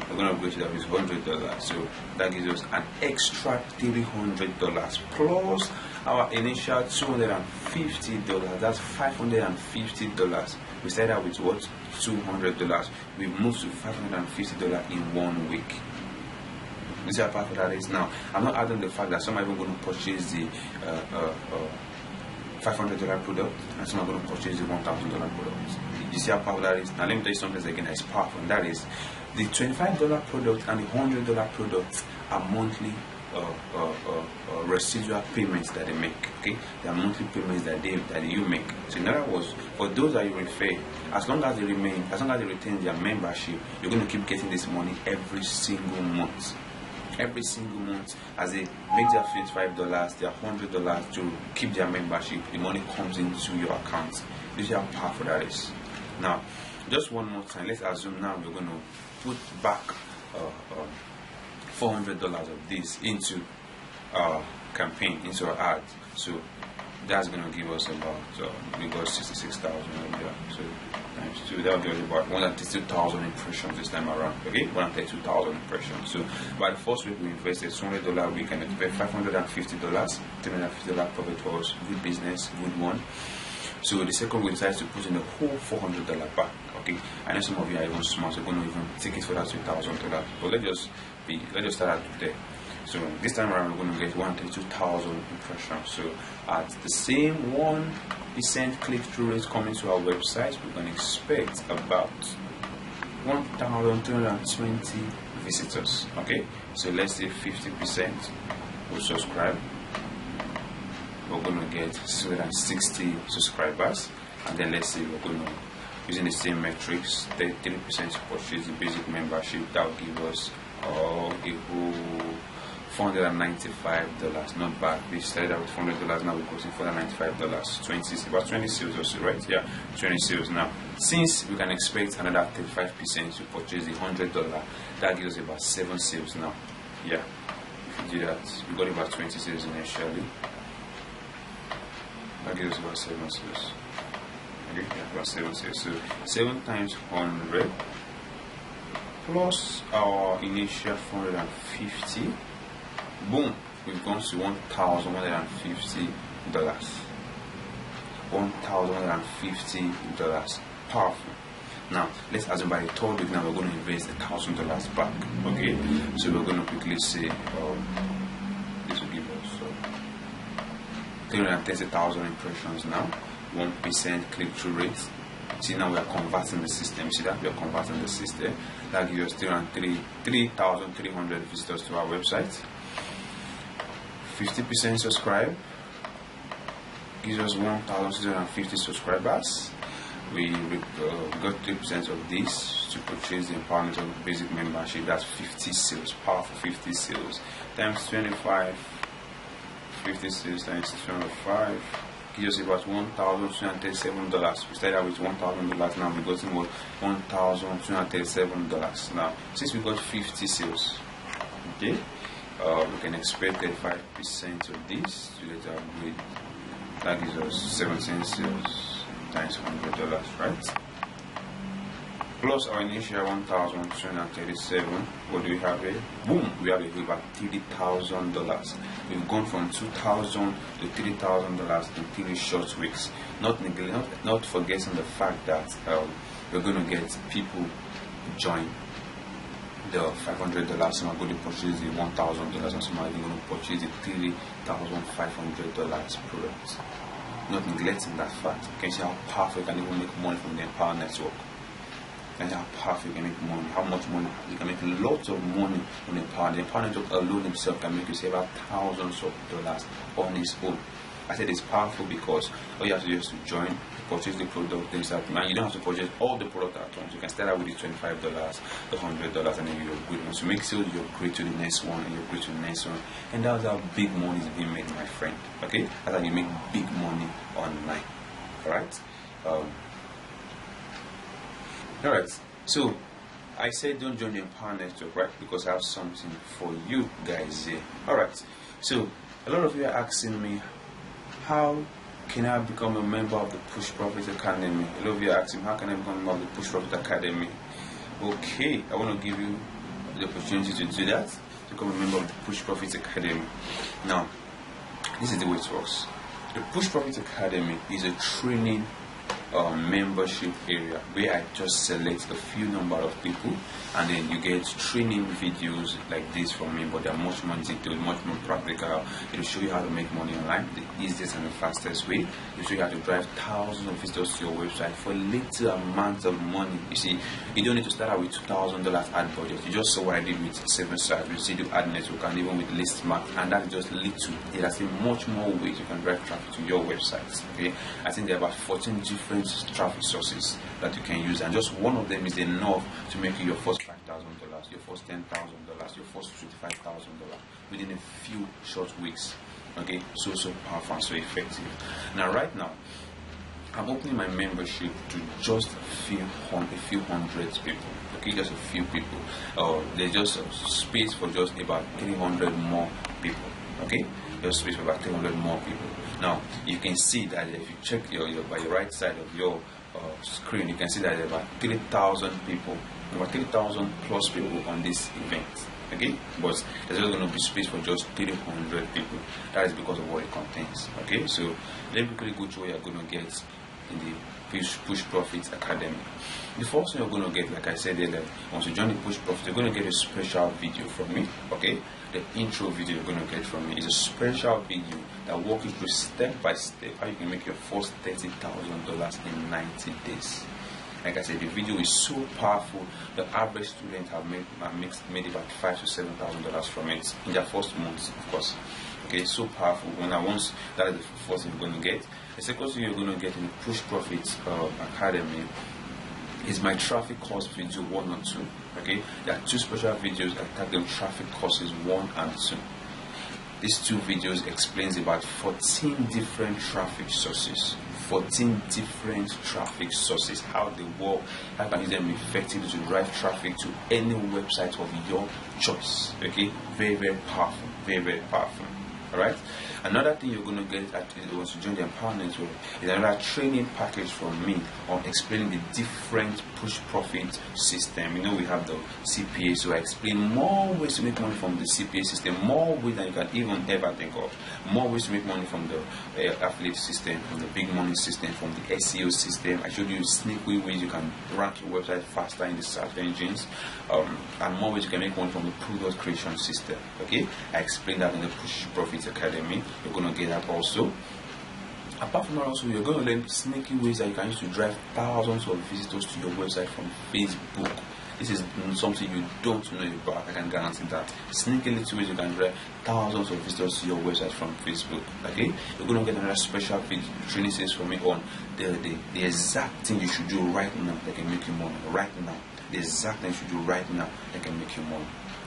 we're going to upgrade to that with $100. So that gives us an extra $300 plus our initial $250. That's $550. We started out with what? $200. We moved to $550 in 1 week. This is how powerful that is. Now, I'm not adding the fact that some are even going to purchase the $500 product and some are going to purchase the $1,000 product. You see how powerful that is? Now, let me tell you something again that's powerful, and that is the $25 product and the $100 product are monthly residual payments that they make. Okay, they are monthly payments that you make. So in other words, for those that you refer, as long as they retain their membership, you're going to keep getting this money every single month. Every single month, as they make their $55, their $100 to keep their membership, the money comes into your account. This is how powerful that is. Now, just one more time, let's assume now we're going to put back $400 of this into our campaign, into our ad. So that's going to give us about we got 66,000 here. So times 2, that will give us about 132,000 impressions this time around. Okay, 132,000 impressions. So by the first week we invested $200 a week and we paid $550, $350 profit for us. Good business, good one. So the second we decided to put in the whole $400 back. Okay, I know some of you are even smart, so you're going to even take it for that $2,000. But let's just start out there. So this time around we're going to get 132,000 impressions. So at the same 1% click-through rate coming to our website, we're going to expect about 1,220 visitors. Okay, so let's say 50% will subscribe. We're going to get 660 subscribers, and then let's say we're going to, using the same metrics, 33% to purchase the basic membership. That will give us a whole $495. Not bad. We started out with $400, now we're costing $495. About 20 sales or so, right? Yeah, 20 sales. Now, since we can expect another 35% to purchase the $100, that gives us about 7 sales now. Yeah, if you do that, we got about 20 sales initially. That gives us about 7 sales. Okay, yeah, about 7 sales. So 7 times 100 plus our initial 450. Boom, we've gone to $1,150. $1,150. Powerful. Now, let's assume by the third week now we're going to invest $1,000 back. Okay, so we're going to quickly say this will give us 330,000 impressions now, 1% click-through rate. See, now we are converting the system. See that we are converting the system. That gives us 3,300 visitors to our website. 50% subscribe gives us 1,650 subscribers. We got 3% of this to purchase the empowerment of the basic membership. That's 50 sales, powerful 50 sales times 25. 50 sales times 25 gives us about $1,237. We started out with $1,000. Now we've gotten what, $1,237. Now since we got 50 sales, okay, we can expect 35% of this to get our grade. That gives us 17 sales times $100, right? Plus our initial 1,237. What do we have here? Boom! We have about $30,000. We've gone from $2,000 to $3,000 in 3 short weeks. Not forgetting the fact that we're going to get people join the $500. Some are going to purchase the $1,000, and some are going to purchase the $3,500 product. Not neglecting that fact. You can see how powerful you can even make money from the Empower Network. And how powerful you can make money, how much money you can make. Lots of money on the Empower Network alone himself can make you save out thousands of dollars on his own. I said it's powerful because all you have to do is to join, purchase the product, things like that. And you don't have to purchase all the product at once. You can start out with the $25, the $100, and then you upgrade. Once you make sales, you upgrade to the next one, and you upgrade to the next one. And that's how big money is being made, my friend. Okay? That's how you make big money online. Alright? Alright, so I said don't join the Empower Network, right? Because I have something for you guys here. Alright, so a lot of you are asking me, how can I become a member of the Push Profit Academy? A lot of you are asking, how can I become a member of the Push Profit Academy? Okay, I want to give you the opportunity to do that, to become a member of the Push Profit Academy. Now, this is the way it works. The Push Profit Academy is a training membership area where I just select a few number of people, and then you get training videos like this from me, but they're much more detailed, much more practical. It will show you how to make money online, the easiest and the fastest way. It will show you how to drive thousands of visitors to your website for little amounts of money. You see, you don't need to start out with $2,000 ad budget. You just saw what I did with 7 sites, with Video Ad Network, and even with Listmark, and that's just little. There are still much more ways you can drive traffic to your website. Okay, I think there are about 14 different traffic sources that you can use, and just one of them is enough to make you your first $5,000, your first $10,000, your first $25,000 within a few short weeks. Okay, so powerful and so effective. Now, right now, I'm opening my membership to just a few hundred people. Okay, just a few people. There's just a space for just about 300 more people. Okay, there's space for about 300 more people. Now, you can see that if you check by your right side of your screen, you can see that there are about 3,000 people, about 3,000 plus people on this event. Okay, but there's also going to be space for just 300 people. That is because of what it contains. Okay, so let me quickly go through what you're going to get in the Push Profit Academy. The first thing you're going to get, like I said earlier, once you join the Push Profit, you're going to get a special video from me. Okay, the intro video you're going to get from me is a special video that walks you through step by step how you can make your first $30,000 in 90 days. Like I said, the video is so powerful. The average student have made about $5,000 to $7,000 from it in their first month, of course. Okay, so powerful. Once that is the first thing you're going to get. The second thing you're going to get in the Push Profit Academy is my traffic course video 1 and 2. Okay, there are 2 special videos. I tag them traffic courses 1 and 2. These 2 videos explains about 14 different traffic sources. 14 different traffic sources, how they work, how you can use them effectively to drive traffic to any website of your choice. Okay, very, very powerful, very, very powerful. Alright, another thing you're going to get once you join the Empower Network is another training package from me on explaining the different push profit system. You know, we have the CPA, so I explain more ways to make money from the CPA system, more ways than you can even ever think of, more ways to make money from the affiliate system, from the big money system, from the SEO system. I showed you sneaky ways you can rank your website faster in the search engines, and more ways you can make money from the product creation system. Okay, I explained that in the Push Profit Academy. You're going to get that also. Apart from that, also you're going to learn sneaky ways that you can use to drive thousands of visitors to your website from Facebook. This is something you don't know about. I can guarantee that. Sneaky little ways you can get thousands of visitors to your website from Facebook. Okay, you're going to get another special training series from me on the exact thing you should do right now that can make you money. Right now, the exact thing you should do right now that can make you money.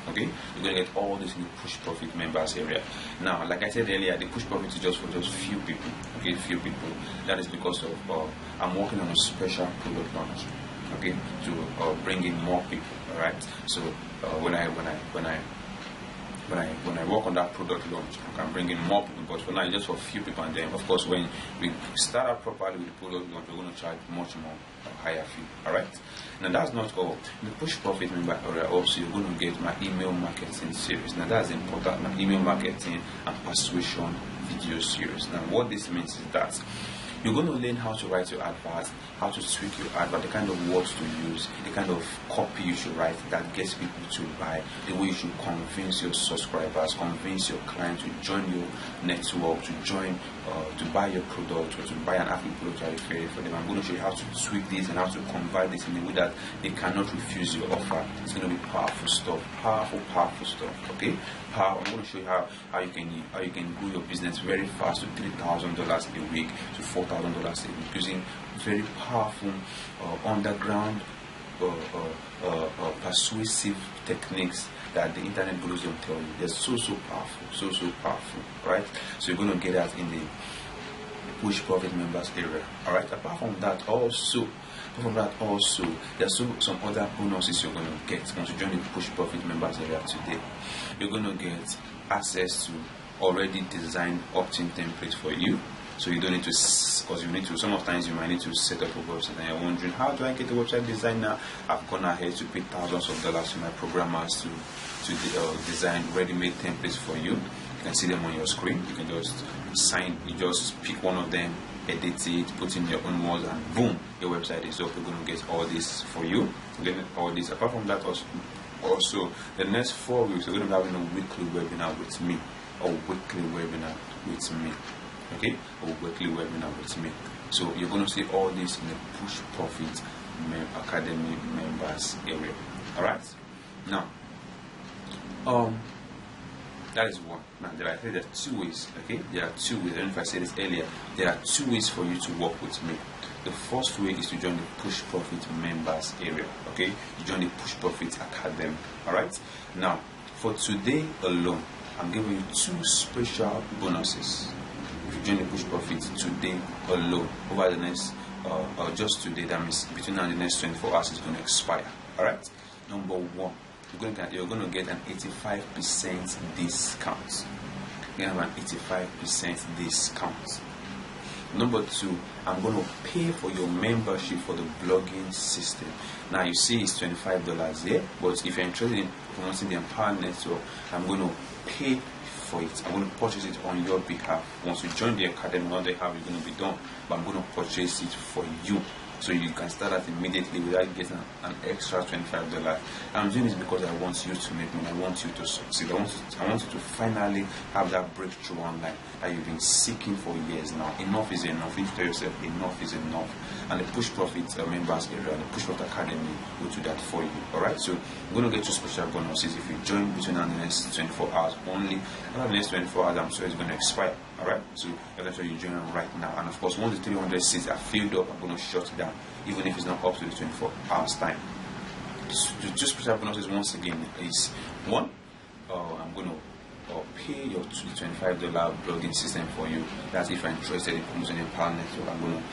Okay, you're going to get all this in the push profit members area. Now, like I said earlier, the push profit is just for just few people. Okay, few people. That is because of I'm working on a special product launch. Okay, to bring in more people. All right. So when I work on that product launch, I can bring in more people, but for now it's just for a few people. And then, of course, when we start out properly with the product launch, we're going to charge much more higher fee. All right. Now that's not all. In the push profit member area, also you're going to get my email marketing series. Now that's important. My email marketing and persuasion video series. Now what this means is that you're going to learn how to write your adverts, how to tweak your advert, the kind of words to use, the kind of copy you should write that gets people to buy, the way you should convince your subscribers, convince your client to join your network, to join, to buy your product, or to buy an affiliate product you are referring for them. I'm going to show you how to tweak this and how to convert this in a way that they cannot refuse your offer. It's going to be powerful stuff, powerful stuff. Okay, I'm going to show you how you can grow your business very fast to $3,000 a week to $4,000 a week using very powerful underground persuasive techniques that the internet gurus don't tell you. They're so powerful, right? So you're going to get that in the push profit members area. All right. Apart from that, also there's some other bonuses you're going to get once you join the push profit members area today. You're going to get access to already designed opt-in templates for you. So you don't need to, because you need to, some of the times you might need to set up a website and you're wondering, how do I get a website designer? I've gone ahead to pay thousands of dollars to my programmers to design ready-made templates for you. You can see them on your screen. You can just you just pick one of them, edit it, put in your own words, and boom, your website is up. We're going to get all this for you. Then all this. Apart from that, also the next 4 weeks, we're going to be having a weekly webinar with me. Okay, a weekly webinar with me. So you're going to see all this in the Push Profit Academy members area. All right. Now, that is one. Now, there are 2 ways. Okay, there are 2 ways. I don't know if I said this earlier. There are 2 ways for you to work with me. The first way is to join the Push Profit members area. Okay, you join the Push Profit Academy. All right. Now, for today alone, I'm giving you 2 special bonuses. If you join the Push Profit today alone, over the next, just today, that means between now and the next 24 hours, it's going to expire. All right. Number 1, you're going to get an 85% discount. You're going to have an 85% discount. Number 2, I'm going to pay for your membership for the blogging system. Now you see it's $25 here, but if you're interested in promoting the Empower Network, I'm going to pay for it. I'm going to purchase it on your behalf. Once you join the academy, not the half is going to be done, but I'm going to purchase it for you, so you can start that immediately without getting an extra $25. I'm doing this because I want you to make money. I want you to succeed. I want you to finally have that breakthrough online that you've been seeking for years now. Enough is enough. You tell yourself enough is enough. And the Push Profit members area, the Push Profit Academy will do that for you. Alright, so I'm going to get you special bonuses if you join between the next 24 hours only. After the next 24 hours, I'm sure it's going to expire. Alright, so eventually you join right now. And of course, once the 300 seats are filled up, I'm going to shut it down, even if it's not up to the 24 hours time. Just special bonuses once again is 1, I'm going to pay your $25 blogging system for you. That's if you're interested in promoting Empower Network. I'm going to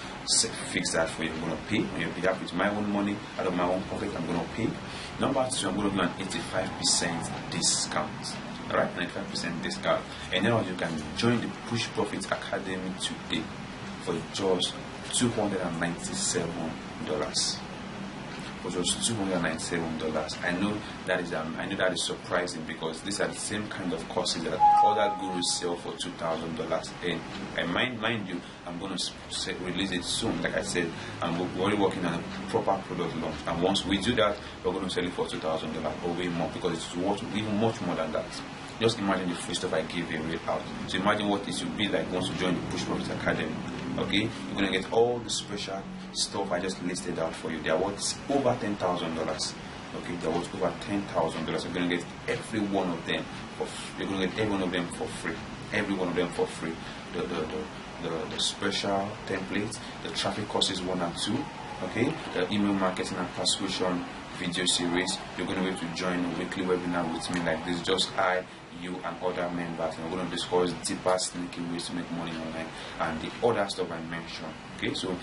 fix that for you. I'm going to pay on your behalf with my own money, out of my own pocket. I'm going to pay. Number 2, I'm going to do an 85% discount. Alright, 95% discount. And now you can join the Push Profit Academy today for just $297. For just $297. I know that is surprising, because these are the same kind of courses that other gurus sell for $2,000. And mind you, I'm going to release it soon. Like I said, I'm already working on a proper product launch, and once we do that, we're going to sell it for $2,000 or way more, because it's worth even much more than that. Just imagine the free stuff I give away out. So imagine what it will be like once you join the Push Profit Academy. Okay, you're going to get all the special stuff I just listed out for you. They are worth over $10,000. Okay, they're worth over $10,000. You're going to get every one of them you're going to get every one of them for free. Every one of them for free. The special templates, the traffic courses 1 and 2, okay, the email marketing and persuasion video series. You're going to be able to join a weekly webinar with me like this, just I, you, and other members, and we're going to discuss deeper, sneaky ways to make money online and the other stuff I mentioned. Okay, so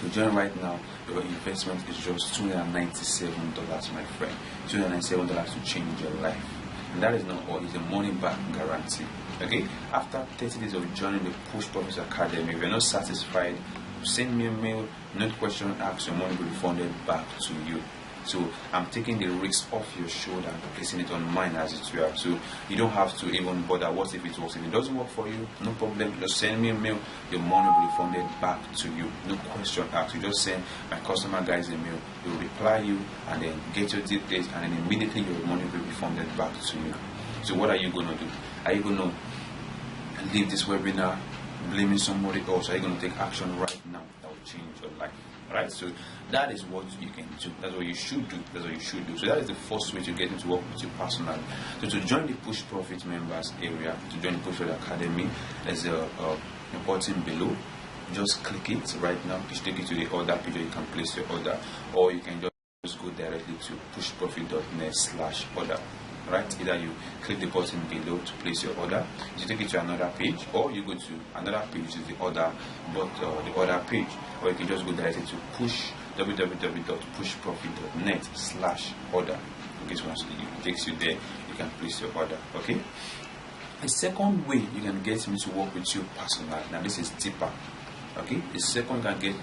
to join right now, your investment is just $297, my friend. $297 to change your life. And that is not all, it's a money back guarantee. Okay, after 30 days of joining the Push Profits Academy, if you're not satisfied, send me a mail, no question asked, your money will be refunded back to you. So I'm taking the risk off your shoulder and placing it on mine as it were. So you don't have to even bother what if it works. If it doesn't work for you, no problem. Just send me a mail, your money will be refunded back to you. No question asked. You just send my customer guys a mail, they'll reply you and then get your details, and then immediately your money will be refunded back to you. So what are you going to do? Are you going to leave this webinar blaming somebody else? Are you going to take action right now that will change your life? Right, so that is what you can do. That's what you should do. That's what you should do. So that is the first way to get into work with you personally. So to join the Push Profit members area, to join the Push Profit Academy, there's a button below. Just click it right now. Please take it to the order page where you can place your order, or you can just go directly to pushprofit.net/order. Right, either you click the button below to place your order, you take it to another page, or you go to another page, which is the order, the order page, or you can just go directly to www.pushprofit.net/order. Okay, so once it takes you there, you can place your order. Okay. The second way you can get me to work with you personally, now this is deeper. Okay, the second you can get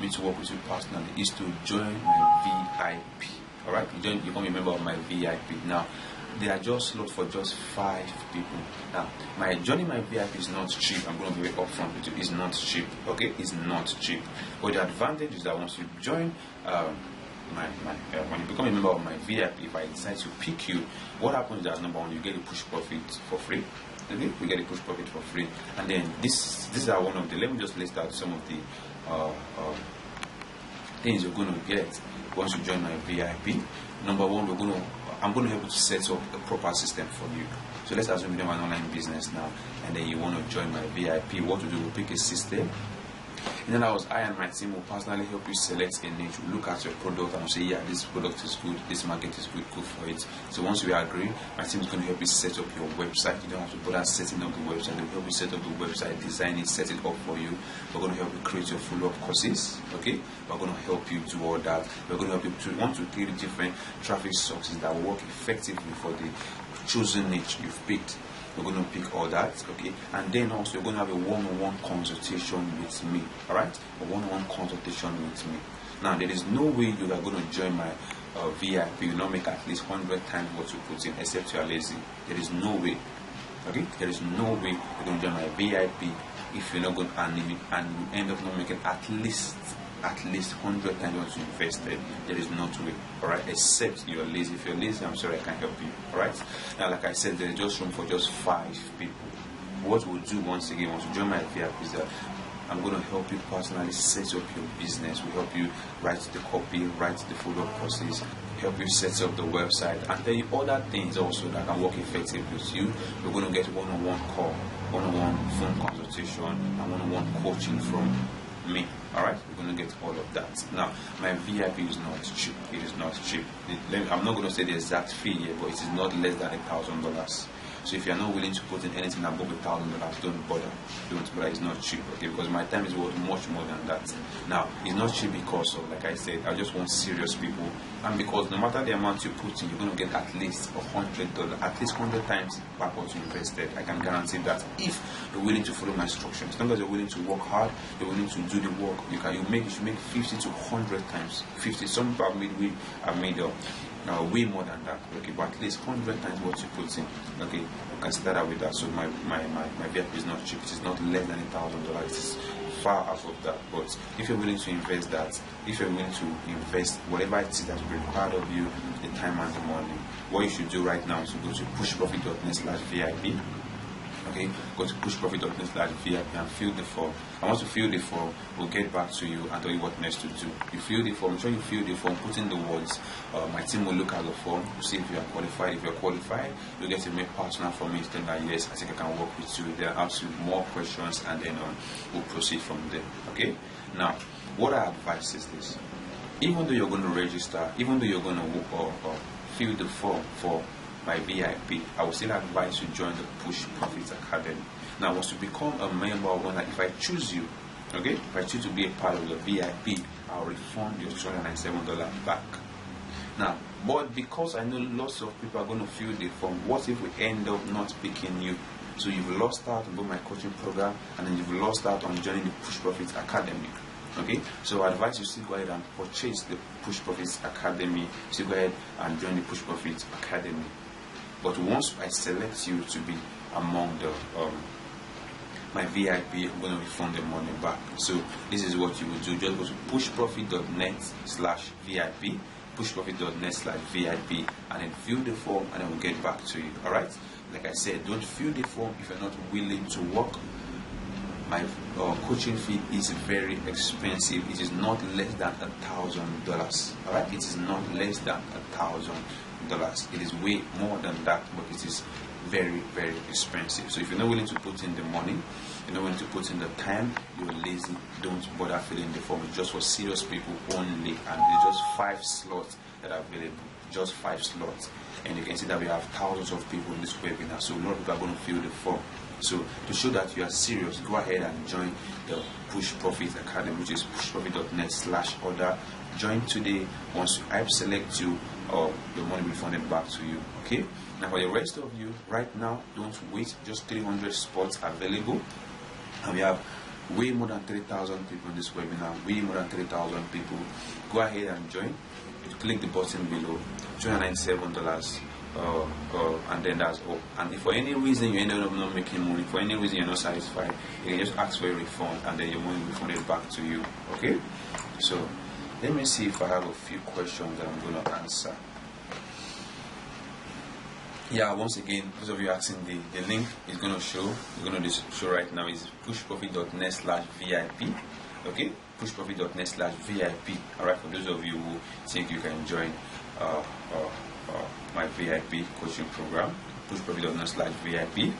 me to work with you personally is to join my VIP. All right, you become a member of my VIP. Now, they are just slot for just 5 people. Now, joining my VIP is not cheap. I'm going to be very upfront with you. It's not cheap. Okay, it's not cheap. But the advantage is that once you join when you become a member of my VIP, if I decide to pick you, what happens is that number one, you get a Push Profit for free. Okay, we get a Push Profit for free, and then these are one of the. Let me just list out some of the things you're going to get once you join my VIP. Number one, I'm going to help you to set up a proper system for you. So let's assume you have an online business now, and then you want to join my VIP. What to do? We'll pick a system. And then I and my team will personally help you select a niche. We'll look at your product and we'll say, yeah, this product is good, this market is good, go for it. So once we agree, my team is going to help you set up your website. You don't have to bother setting up the website. They'll help you set up the website, design it, set it up for you. We're going to help you create your follow-up courses. Okay? We're going to help you do all that. We're going to help you to 1 to 3 different traffic sources that work effectively for the chosen niche you've picked. We're going to pick all that, okay, and then also you're going to have a one-on-one consultation with me. All right, a one-on-one consultation with me. Now, there is no way you are going to join my VIP. You will not make at least 100 times what you put in, except you are lazy. There is no way. Okay, there is no way you're going to join my VIP if you're not going to, and you end up not making at least 100 times what you invested. There is no way. All right, except you're lazy. If you're lazy, I'm sorry, I can't help you. All right. Now, like I said, there's just room for just 5 people. What we'll do once again, once you join my VIP, is that I'm going to help you personally set up your business. We'll help you write the copy, write the follow-up courses, help you set up the website, and tell you other things also that can work effectively with you. We're going to get one-on-one call, one-on-one phone consultation, and one-on-one coaching from me. Alright, we're going to get all of that. Now, my VIP is not cheap. It is not cheap. I'm not going to say the exact fee here, but it is not less than $1,000. So if you're not willing to put in anything above $1,000, don't bother. Don't bother. It's not cheap, okay? Because my time is worth much more than that. Now, it's not cheap because of, like I said, I just want serious people, and because no matter the amount you put in, you're going to get at least $100, at least 100 times back what you invested. I can guarantee that if you're willing to follow my instructions. As long as you're willing to work hard, you're willing to do the work, you should make 50 to 100 times. 50. Some people have made way more than that. Okay, but at least 100 times what you put in. Okay, you can start out with that. So my VIP is not cheap. It is not less than $1,000. It is far out of that. But if you're willing to invest that, if you're willing to invest whatever it is that will be required of you, the time and the money, what you should do right now is to go to pushprofit.net/VIP. Okay, go to pushprofit.net/VIP and fill the form. And once you fill the form, we'll get back to you and tell you what next to do. You fill the form, ensure you fill the form, put in the words. My team will look at the form to see if you are qualified. If you are qualified, you'll get to make personal for me, saying that yes, I think I can work with you. They'll ask you more questions and then we'll proceed from there. Okay, now what I advise is this: even though you're going to register, even though you're going to fill the form for my VIP, I would still advise you join the Push Profits Academy. Now, once you become a member of one, if I choose you, okay, if I choose to be a part of the VIP, I'll refund your $297 back. Now, but because I know lots of people are going to fill the form, what if we end up not picking you? So you've lost out on my coaching program, and then you've lost out on joining the Push Profits Academy. Okay, so I advise you still go ahead and purchase the Push Profits Academy. Still go ahead and join the Push Profits Academy. But once I select you to be among the my VIP, I'm going to refund the money back. So this is what you will do: just go to pushprofit.net/VIP, pushprofit.net/VIP, and then fill the form, and then we'll get back to you. All right? Like I said, don't fill the form if you're not willing to work. My coaching fee is very expensive. It is not less than $1,000. All right, it is not less than $1,000. It is way more than that, but it is very, very expensive. So if you're not willing to put in the money, you're not willing to put in the time, you're lazy, don't bother filling the form. It's just for serious people only, and it's just 5 slots that are available. Just 5 slots, and you can see that we have thousands of people in this webinar, so a lot of people are going to fill the form. So to show that you are serious, go ahead and join the Push Profit Academy, which is pushprofit.net/order. Join today. Once I select you, your money will be refunded back to you. Okay. Now for the rest of you, right now, don't wait. Just 300 spots available, and we have way more than 3,000 people in this webinar. Way more than 3,000 people. Go ahead and join. You click the button below. $297. And then that's all. And if for any reason you end up not making money, for any reason you're not satisfied, you can just ask for a refund, and then your money will be refunded back to you. Okay? So let me see if I have a few questions that I'm going to answer. Yeah, once again, those of you asking, the link is going to show. It's going to show right now is pushprofit.net/VIP. Okay? Pushprofit.net/VIP. Alright, for those of you who think you can join my VIP coaching program, pushprofit.net/VIP.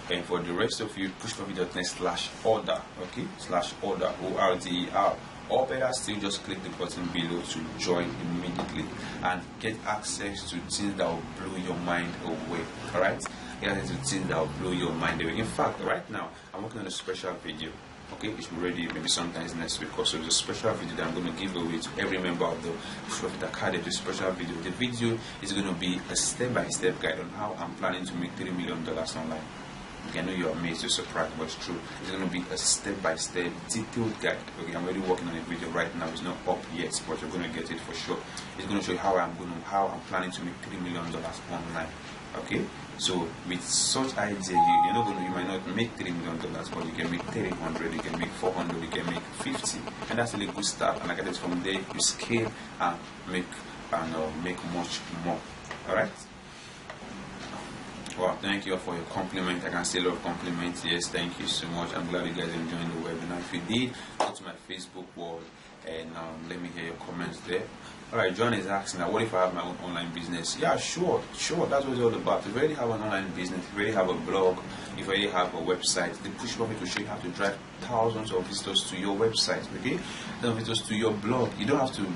And for the rest of you, pushprofit.net/order. Okay, /order, ORDER. Or better still, just click the button below to join immediately and get access to things that will blow your mind away. Alright, get access to things that will blow your mind away. In fact, right now I'm working on a special video. Okay, it will be ready maybe sometimes next week. Also, there's a special video that I'm going to give away to every member of the Push Profit Academy. The special video. The video is going to be a step-by-step guide on how I'm planning to make $3 million online. Okay, I know you're amazed, you're surprised, but it's true. It's going to be a step-by-step, detailed guide. Okay, I'm already working on a video right now. It's not up yet, but you're going to get it for sure. It's going to show you how I'm planning to make $3 million online. Okay, so with such idea, you might not make $3 million, but you can make 300, you can make 400, you can make 50, and that's a really good start. And like I said, from there you scale and make much more. All right. Well, thank you for your compliment. I can see a lot of compliments. Yes, thank you so much. I'm glad you guys enjoying the webinar. If you did, go to my Facebook wall and let me hear your comments there. Alright, John is asking, what if I have my own online business? Yeah, sure, that's what it's all about. If you already have an online business, if you already have a blog, if you already have a website, the Push Profit will show you how to drive thousands of visitors to your website, okay? Thousands of visitors to your blog. You don't have to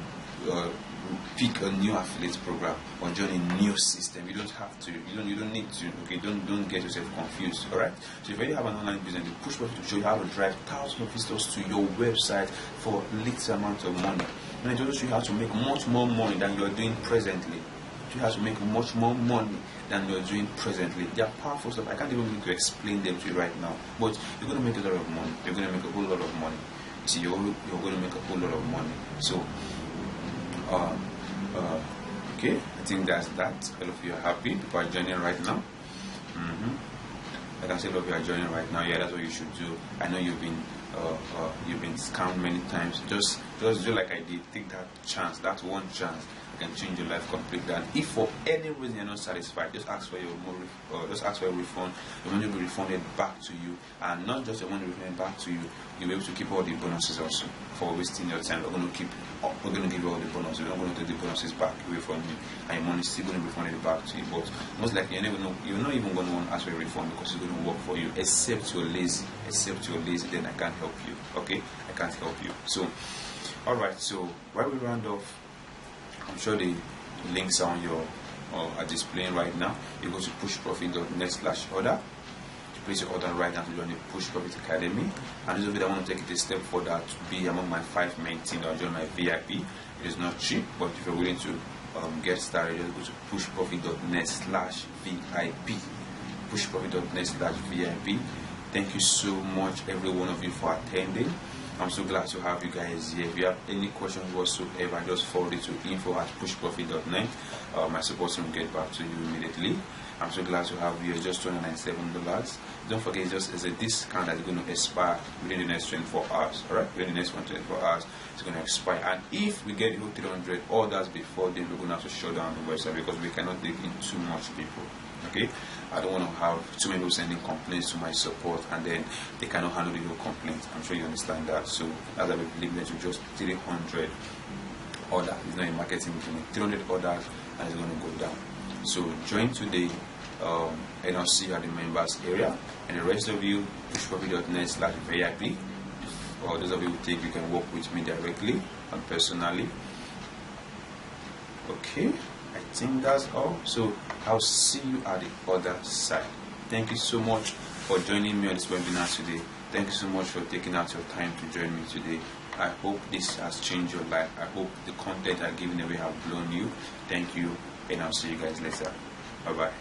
pick a new affiliate program or join a new system. You don't have to. You don't need to. Okay, don't get yourself confused. All right. So if you already have an online business, the Push Profit will show you how to drive thousands of visitors to your website for little amount of money. And it also show you how to make much more money than you are doing presently. You have to make much more money than you're doing presently. They are powerful stuff. I can't even begin to explain them to you right now. But you're going to make a lot of money. You're going to make a whole lot of money. See, you're going to make a whole lot of money. So. Okay, I think that's that. All of you are happy. People are joining right now. I can say all of you are joining right now. Yeah, that's what you should do. I know you've been scammed many times. Just do like I did. Take that chance. That one chance. can change your life completely. And if for any reason you're not satisfied, just ask for your refund. Your money will be refunded back to you, and not just your money refunded back to you. You'll be able to keep all the bonuses also for wasting your time. We're going to give you all the bonuses. We're not going to take the bonuses back away from you, and your money is still going to be refunded back to you. But most likely you're not even going to want to ask for a refund, because it's going to work for you. Except you're lazy. Then I can't help you. Okay, I can't help you. So, all right. So while we round off, I'm sure the links are on your are displaying right now. You go to pushprofit.net/order. Place your order right now to join the Push Profit Academy. And those of you that want to take it a step further to be among my 5 main team or join my VIP, it is not cheap, but if you're willing to get started, just go to pushprofit.net/VIP. Pushprofit.net/VIP. Thank you so much, every one of you, for attending. I'm so glad to have you guys here. If you have any questions whatsoever, just forward it to info@pushprofit.net. My support team will get back to you immediately. I'm so glad to have you. It's just $297. Don't forget, it's a discount that's going to expire within the next 24 hours. Alright, within the next 24 hours, it's going to expire. And if we get 300 orders before then, we're going to have to shut down the website, because we cannot take in too much people. Okay, I don't want to have too many people sending complaints to my support, and then they cannot handle the whole complaint. I'm sure you understand that. So as I believe that to just 300 orders. It's not a marketing meeting. 300 orders, and it's going to go down. So join today, and I'll see you at the members area. And the rest of you, pushprofit.net/VIP. Or those of you who think you can work with me directly and personally. Okay, I think that's all. So I'll see you at the other side. Thank you so much for joining me on this webinar today. Thank you so much for taking out your time to join me today. I hope this has changed your life. I hope the content I've given away have blown you. Thank you, and I'll see you guys later. Bye bye.